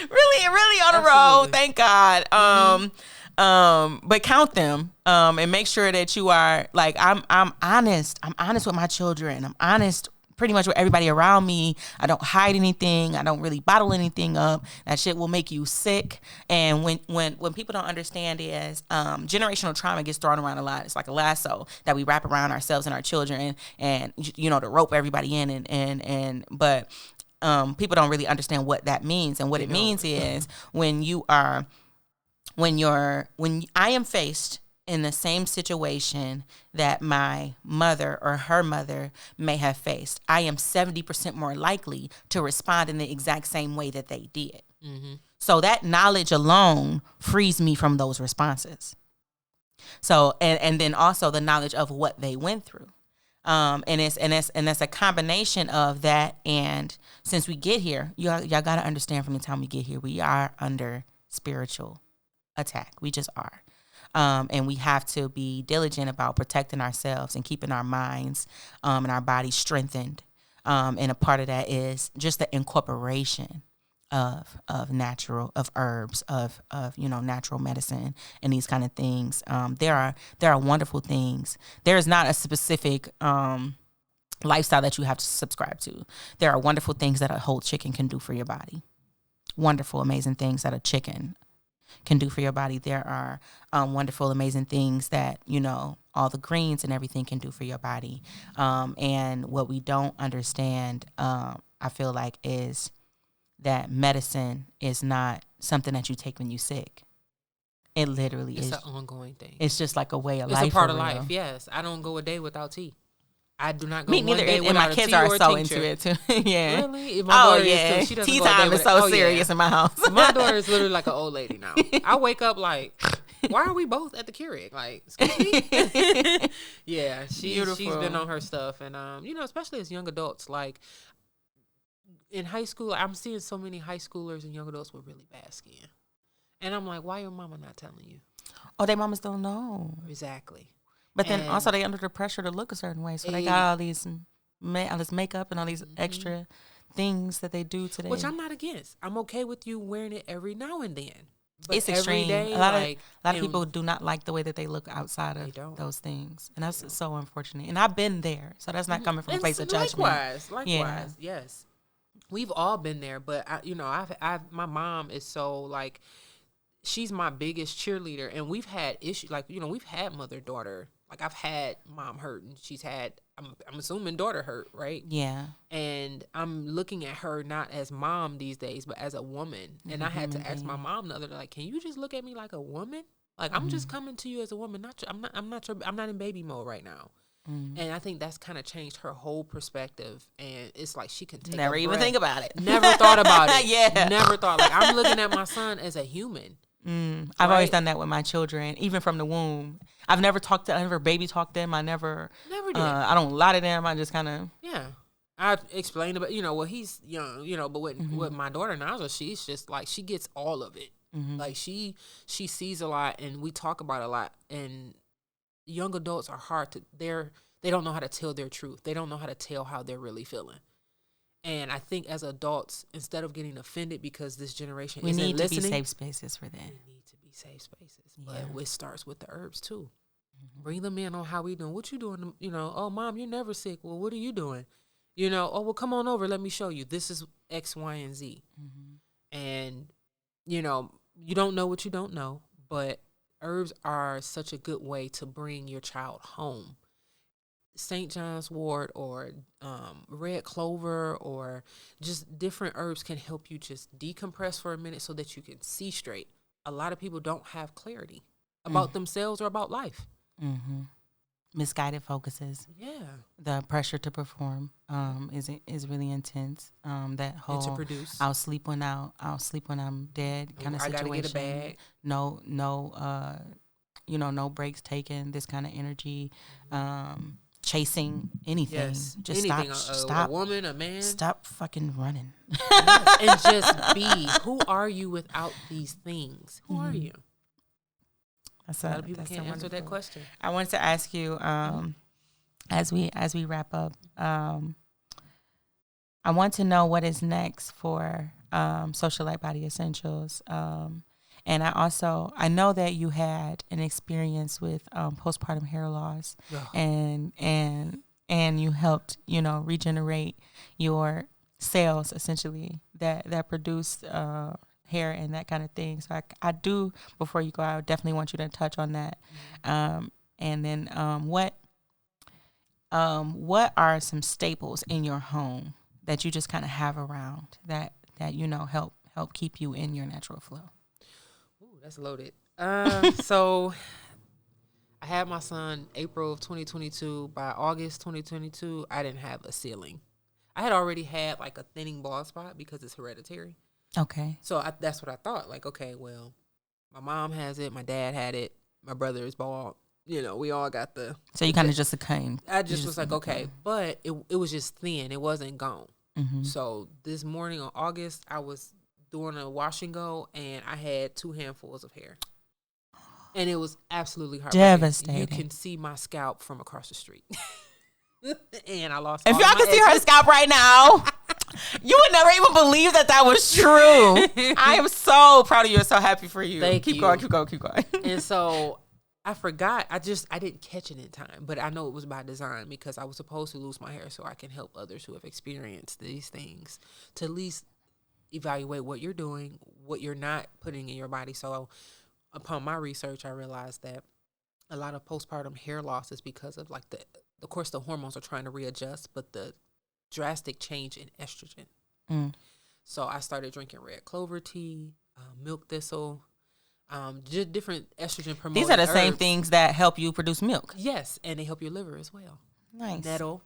Really on the road. Thank God. But count them, and make sure that you are like, I'm honest. I'm honest with my children. I'm honest pretty much with everybody around me. I don't hide anything. I don't really bottle anything up. That shit will make you sick. And when people don't understand is, generational trauma gets thrown around a lot. It's like a lasso that we wrap around ourselves and our children and to rope everybody in but people don't really understand what that means. And what it means is when I am faced in the same situation that my mother or her mother may have faced, I am 70% more likely to respond in the exact same way that they did. So that knowledge alone frees me from those responses. So, and then also the knowledge of what they went through. And it's a combination of that. And since we get here, y'all got to understand from the time we get here, we are under spiritual attack. We just are. And we have to be diligent about protecting ourselves and keeping our minds and our bodies strengthened. And a part of that is just the incorporation of herbs, of natural medicine and these kind of things. There are wonderful things. There is not a specific lifestyle that you have to subscribe to. There are wonderful things that a whole chicken can do for your body. Wonderful, amazing things that a chicken can do for your body. There are wonderful, amazing things that, all the greens and everything can do for your body. And what we don't understand, I feel like, is that medicine is not something that you take when you're sick. It literally is. It's an ongoing thing. It's just like a way of life. It's a part of life, yes. I don't go a day without tea. I do not go one day without and my a kids tea are or a so tincture. into it too. Yeah. Really? My daughter is too. She doesn't Tea go a day time is so serious in my house. My daughter is literally like an old lady now. I wake up like, why are we both at the Keurig? Like, excuse me? Yeah, she's been on her stuff. And, especially as young adults, like, in high school, I'm seeing so many high schoolers and young adults with really bad skin. And I'm like, why your mama not telling you? Oh, their mamas don't know. Exactly. But then also they under the pressure to look a certain way. So they got all this makeup and all these extra things that they do today. Which I'm not against. I'm okay with you wearing it every now and then. But it's extreme. Day, a lot of people do not like the way that they look outside of those things. And that's so unfortunate. And I've been there. So that's not coming from a place of judgment. Likewise, yes. We've all been there. But, my mom is so, like, she's my biggest cheerleader. And we've had issues. Like, we've had mother-daughter. Like, I've had mom hurt, and she's had, I'm assuming, daughter hurt, right? Yeah. And I'm looking at her not as mom these days, but as a woman. And I had to ask my mom the other day, like, can you just look at me like a woman? Like, I'm just coming to you as a woman. I'm not in baby mode right now. And I think that's kind of changed her whole perspective. And it's like she can take never even think about it. Never thought about it. Yeah. Never thought. Like, I'm looking at my son as a human. I've always done that with my children, even from the womb. I never baby talked them. I never did. I don't lie to them. I just kind of. Yeah. I explained about, well, he's young, but with my daughter now, she's just like, she gets all of it. Like she sees a lot and we talk about a lot, and young adults are they don't know how to tell their truth. They don't know how to tell how they're really feeling. And I think as adults, instead of getting offended because this generation isn't listening. We need to be safe spaces for that. We need to be safe spaces. Yeah. But it starts with the herbs, too. Bring them in on how we doing. What you doing? Oh, Mom, you're never sick. Well, what are you doing? Oh, well, come on over. Let me show you. This is X, Y, and Z. And, you don't know what you don't know. But herbs are such a good way to bring your child home. St. John's wort or red clover or just different herbs can help you just decompress for a minute so that you can see straight. A lot of people don't have clarity about themselves or about life. Misguided focuses. Yeah. The pressure to perform is really intense. That whole and to produce. I'll sleep when I'm dead kind of situation. I gotta get a bag. No, no breaks taken. This kind of energy. Chasing anything. Yes. Just anything. Stop. A woman, a man. Stop fucking running. Yes. And just be. Who are you without these things? Who are you? A lot of people can't answer that question. I wanted to ask you, as we wrap up, I want to know what is next for Socialite Body Essentials. And I know that you had an experience with postpartum hair loss, and you helped regenerate your cells essentially that produced hair and that kind of thing. So I do, before you go, I definitely want you to touch on that. And then what are some staples in your home that you just kind of have around that help keep you in your natural flow? That's loaded. So I had my son April of 2022. By August 2022, I didn't have a ceiling. I had already had like a thinning bald spot because it's hereditary. Okay. So that's what I thought. Like, okay, well, my mom has it. My dad had it. My brother is bald. we all got the. So you kind of just succumbed. I just was like, okay, but it was just thin. It wasn't gone. So this morning on August, I was doing a wash and go, and I had 2 handfuls of hair. And it was absolutely heartbreaking. Devastating. You can see my scalp from across the street. And I lost. If y'all can see her scalp right now, you would never even believe that was true. I am so proud of you and so happy for you. Keep going. And so I forgot. I didn't catch it in time, but I know it was by design because I was supposed to lose my hair so I can help others who have experienced these things to at least evaluate what you're doing, what you're not putting in your body. So upon my research, I realized that a lot of postpartum hair loss is because of of course, the hormones are trying to readjust, but the drastic change in estrogen. So I started drinking red clover tea, milk thistle, just different estrogen promoting These are the herbs. same things that help you produce milk. Yes, and they help your liver as well. Nice. Nettle.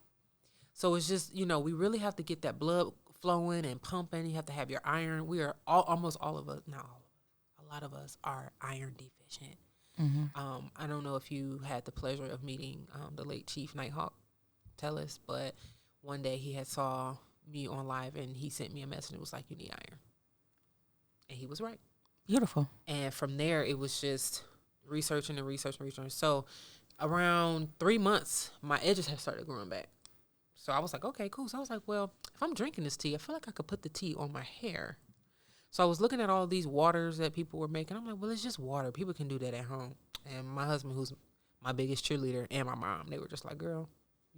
So it's just, we really have to get that blood flowing and pumping. You have to have your iron. We are almost all of us, no, a lot of us are iron deficient. I don't know if you had the pleasure of meeting the late Chief Nighthawk Tellis, but one day he had saw me on live and he sent me a message. It was like, you need iron. And he was right. Beautiful. And from there, it was just researching. So around 3 months, my edges had started growing back. So I was like, okay, cool. So I was like, well, if I'm drinking this tea, I feel like I could put the tea on my hair. So I was looking at all these waters that people were making. I'm like, well, it's just water. People can do that at home. And my husband, who's my biggest cheerleader, and my mom, they were just like, girl,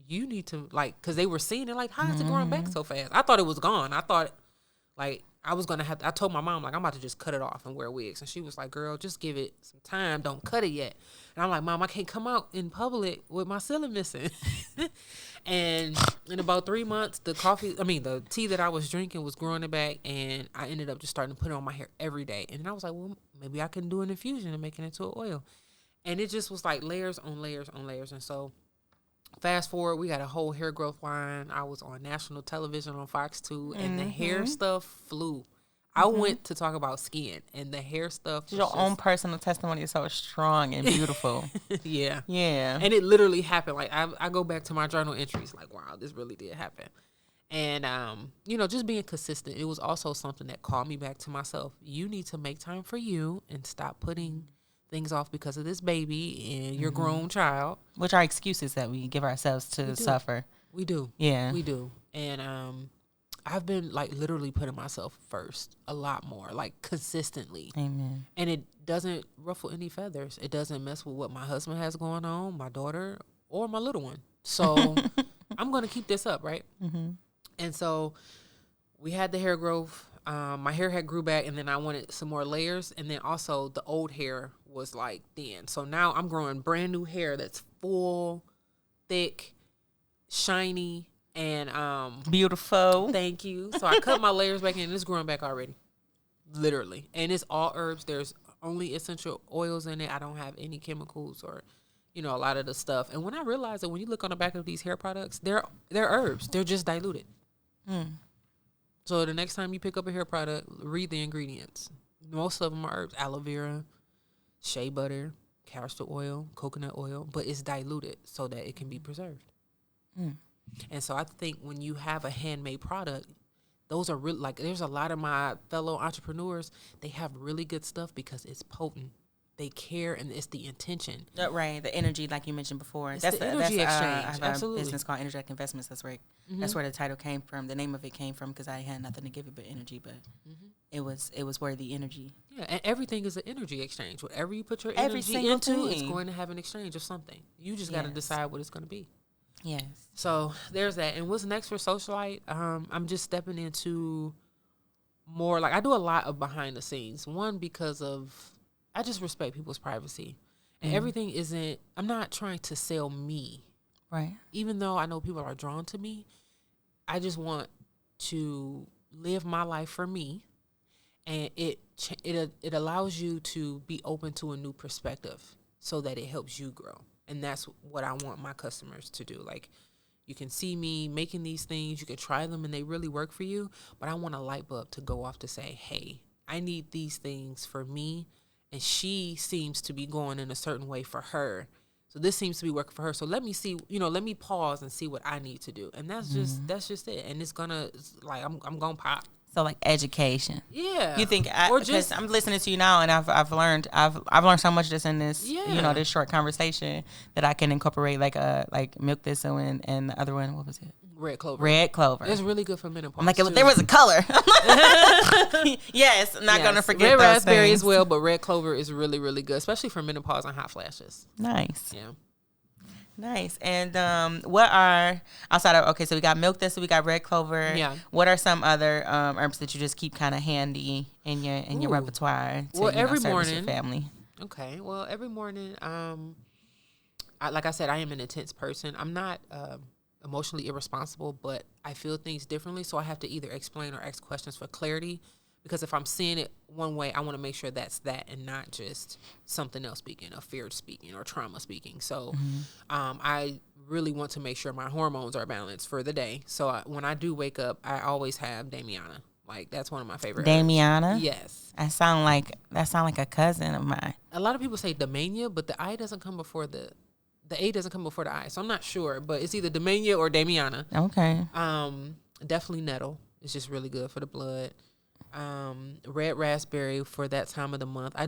you need to, because they were seeing it, like, how is it growing back so fast? I thought it was gone. I thought, I was going to I told my mom, I'm about to just cut it off and wear wigs. And she was like, girl, just give it some time. Don't cut it yet. And I'm like, Mom, I can't come out in public with my ceiling missing. And in about 3 months, the tea that I was drinking was growing it back, and I ended up just starting to put it on my hair every day. And I was like, well, maybe I can do an infusion and make it into an oil. And it just was like layers on layers on layers. And so fast forward, we got a whole hair growth line. I was on national television on Fox 2, and the hair stuff flew. I went to talk about skin, and the hair stuff. Your own personal testimony is so strong and beautiful. Yeah. Yeah. And it literally happened. Like, I go back to my journal entries, like, wow, this really did happen. And, just being consistent, it was also something that called me back to myself. You need to make time for you and stop putting things off because of this baby and your grown child. Which are excuses that we give ourselves to suffer. We do. Yeah. We do. And I've been literally putting myself first a lot more, consistently. Amen. And it doesn't ruffle any feathers. It doesn't mess with what my husband has going on, my daughter, or my little one. So I'm going to keep this up, right? And so we had the hair growth. My hair had grew back, and then I wanted some more layers. And then also the old hair was thin. So now I'm growing brand new hair that's full, thick, shiny, and beautiful. Thank you. So I cut my layers back in, and it's growing back already. Literally. And it's all herbs. There's only essential oils in it. I don't have any chemicals or a lot of the stuff. And when I realized that when you look on the back of these hair products, they're herbs. They're just diluted. So the next time you pick up a hair product, read the ingredients. Most of them are herbs. Aloe vera, shea butter, castor oil, coconut oil, but it's diluted so that it can be preserved. And so I think when you have a handmade product, those are really, there's a lot of my fellow entrepreneurs, they have really good stuff because it's potent. They care, and it's the intention. Right, the energy, like you mentioned before. It's the energy exchange. I have Absolutely. a business called Energetic Investments. That's where the title came from. The name of it came from because I had nothing to give it but energy, but it was where the energy. Yeah, and everything is an energy exchange. Whatever you put your energy into, it's going to have an exchange of something. You just got to decide what it's going to be. Yes. So there's that. And what's next for Socialite? I'm just stepping into more, I do a lot of behind the scenes. One, because I just respect people's privacy. And everything isn't, I'm not trying to sell me. Right. Even though I know people are drawn to me, I just want to live my life for me. And it allows you to be open to a new perspective so that it helps you grow. And that's what I want my customers to do. You can see me making these things, you can try them and they really work for you, but I want a light bulb to go off to say, hey, I need these things for me, and she seems to be going in a certain way for her. So this seems to be working for her. So let me see, let me pause and see what I need to do. And that's just it. And it's gonna, like, I'm gonna pop. So like education. Yeah. You think just I'm listening to you now, and I've learned so much just in this this short conversation that I can incorporate like milk thistle and the other one, what was it? Red clover. Red clover. It's really good for menopause. I'm like, there was a color. Yes, I'm not gonna forget red those raspberry things. as well, but red clover is really, really good, especially for menopause and hot flashes. Nice. Yeah. Nice. And what are outside of so we got milk thistle, we got red clover. Yeah. What are some other herbs that you just keep kind of handy in your repertoire to every service morning, your family? Okay. Well, every morning, like I said, I am an intense person. I'm not emotionally irresponsible, but I feel things differently, so I have to either explain or ask questions for clarity. Because if I'm seeing it one way, I want to make sure that's that and not just something else speaking, or fear speaking, or trauma speaking. So I really want to make sure my hormones are balanced for the day. So when I do wake up, I always have Damiana. Like, that's one of my favorite Damiana? herbs. Yes. That sound like a cousin of mine. A lot of people say Damania, but the I doesn't come before the A doesn't come before the I. So I'm not sure, but it's either Damania or Damiana. Okay. Definitely nettle. It's just really good for the blood. Red raspberry for that time of the month. I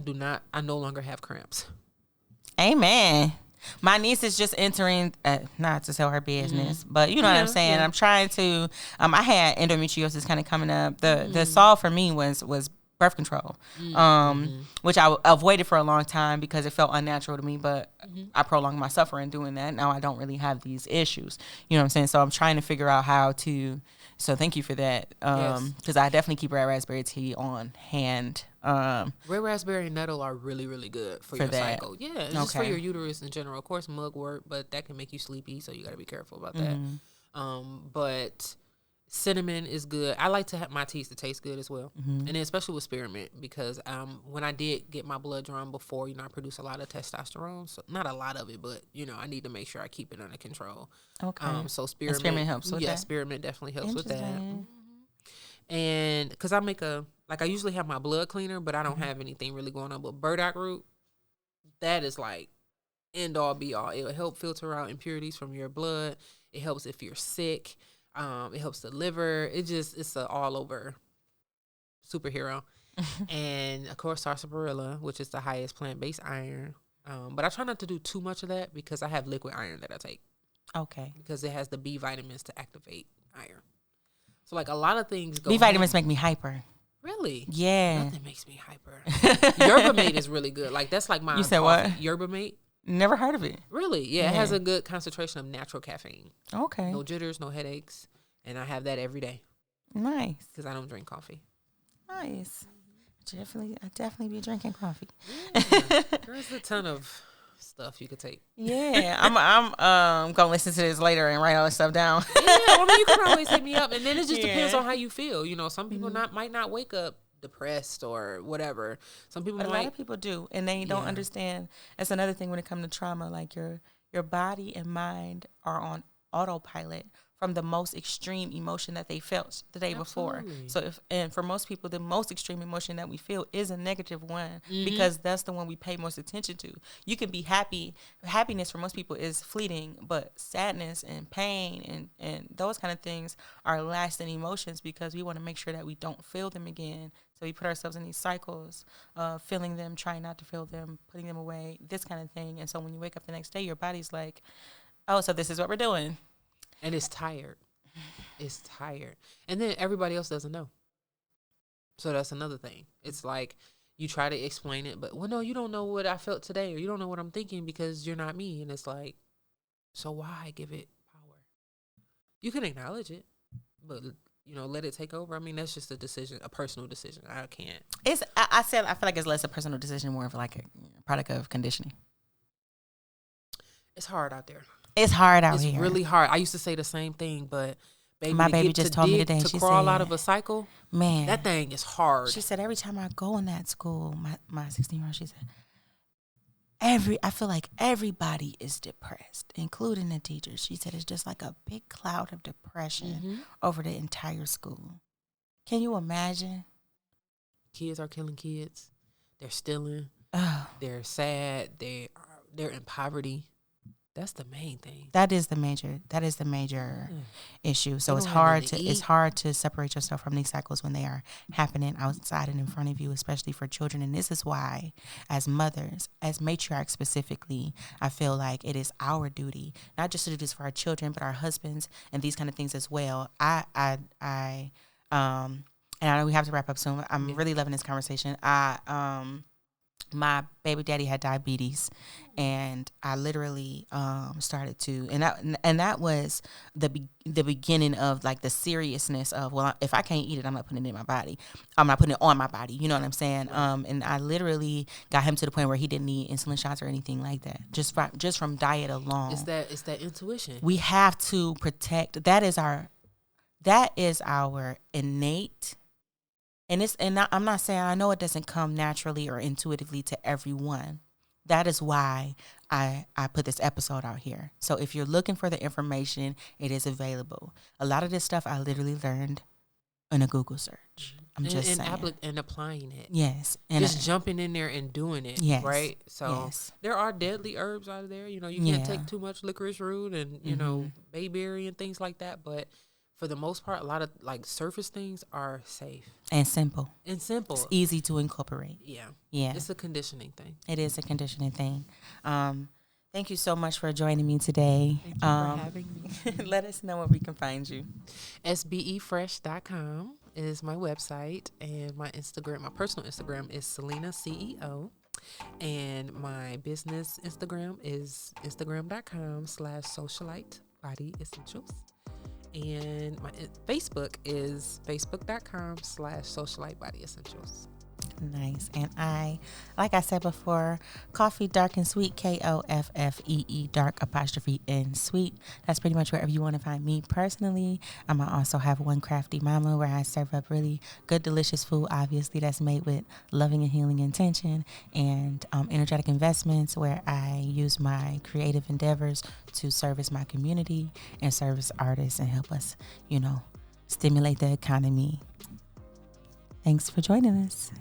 no longer have cramps. Amen. My niece is just entering, not to tell her business, but you know what I'm saying. Yeah. I'm trying to. I had endometriosis kind of coming up. The solve for me was birth control, which I avoided for a long time because it felt unnatural to me. But I prolonged my suffering doing that. Now I don't really have these issues. You know what I'm saying? So I'm trying to figure out how to. So thank you for that, because I definitely keep red raspberry tea on hand. Red raspberry and nettle are really, really good for your that. Cycle. Yeah, it's just for your uterus in general. Of course, mugwort, but that can make you sleepy, so you got to be careful about that. But cinnamon is good. I like to have my teas to taste good as well, and then especially with spearmint, because when I did get my blood drawn before, I produce a lot of testosterone. So not a lot of it, but I need to make sure I keep it under control. Okay. So spearmint helps with that. Yeah, spearmint definitely helps with that. And because I usually have my blood cleaner, but I don't have anything really going on. But burdock root, that is like end all be all. It'll help filter out impurities from your blood. It helps if you're sick. It helps the liver. It's an all over superhero. And of course, sarsaparilla, which is the highest plant-based iron. But I try not to do too much of that because I have liquid iron that I take. Okay. Because it has the B vitamins to activate iron. So like a lot of things go. B vitamins make me hyper. Really? Yeah. Nothing makes me hyper. Yerba mate is really good. Like that's like my. You said coffee. What? Yerba mate. Never heard of it. Really? Yeah, it has a good concentration of natural caffeine. Okay. No jitters, no headaches, and I have that every day. Nice. Because I don't drink coffee. Nice. I definitely be drinking coffee. Yeah. There's a ton of stuff you could take. Yeah, I'm gonna listen to this later and write all this stuff down. Yeah, I mean you can always hit me up, and then it just depends on how you feel. Some people might not wake up depressed or whatever. Some people but a lot of people do, and they don't understand. That's another thing when it comes to trauma. Like your body and mind are on autopilot from the most extreme emotion that they felt the day before. So for most people, the most extreme emotion that we feel is a negative one because that's the one we pay most attention to. You can be happy. Happiness for most people is fleeting, but sadness and pain and those kind of things are lasting emotions because we want to make sure that we don't feel them again. So we put ourselves in these cycles of feeling them, trying not to feel them, putting them away, this kind of thing. And so when you wake up the next day, your body's like, oh, so this is what we're doing. And it's tired. It's tired. And then everybody else doesn't know. So that's another thing. It's like you try to explain it, but, well, no, you don't know what I felt today, or you don't know what I'm thinking because you're not me. And it's like, so why give it power? You can acknowledge it, but, let it take over. I mean, that's just a decision, a personal decision. I can't. I feel like it's less a personal decision, more of like a product of conditioning. It's hard out there. It's hard out here. It's really hard. I used to say the same thing, but my baby just told me today. She crawl out of a cycle, man, that thing is hard. She said every time I go in that school, my 16-year-old, she said, I feel like everybody is depressed, including the teachers. She said it's just like a big cloud of depression over the entire school. Can you imagine? Kids are killing kids. They're stealing. They're sad. They're in poverty. That's the main thing. That is the major issue. So it's hard to separate yourself from these cycles when they are happening outside and in front of you, especially for children. And this is why, as mothers, as matriarchs specifically, I feel like it is our duty not just to do this for our children, but our husbands and these kind of things as well. And I know we have to wrap up soon. I'm really loving this conversation. My baby daddy had diabetes, and I literally started to, and that was the beginning of like the seriousness of, well, if I can't eat it, I'm not putting it in my body. I'm not putting it on my body. You know what I'm saying? And I literally got him to the point where he didn't need insulin shots or anything like that. Just from diet alone. It's that intuition. We have to protect. That is our innate. I'm not saying, I know it doesn't come naturally or intuitively to everyone. That is why I put this episode out here. So if you're looking for the information, it is available. A lot of this stuff I literally learned in a Google search. I'm just saying. And applying it. Yes. And just jumping in there and doing it. Yes. Right? So there are deadly herbs out of there. You know, you can't take too much licorice root and, you know, bayberry and things like that. But for the most part, a lot of like surface things are safe. And simple. It's easy to incorporate. Yeah. Yeah. It's a conditioning thing. It is a conditioning thing. Thank you so much for joining me today. Thank you for having me. Let us know where we can find you. sbefresh.com is my website, and my personal Instagram is Selena CEO. And my business Instagram is instagram.com/Socialite Body Essentials. And my Facebook is facebook.com/Socialite Body Essentials. Nice. And like I said before, Koffee Dark N Sweet, KOFFEE Dark 'N Sweet. That's pretty much wherever you want to find me personally. I might also have One Crafty Mama, where I serve up really good, delicious food, obviously, that's made with loving and healing intention, and Energetic Investments, where I use my creative endeavors to service my community and service artists and help us, stimulate the economy. Thanks for joining us.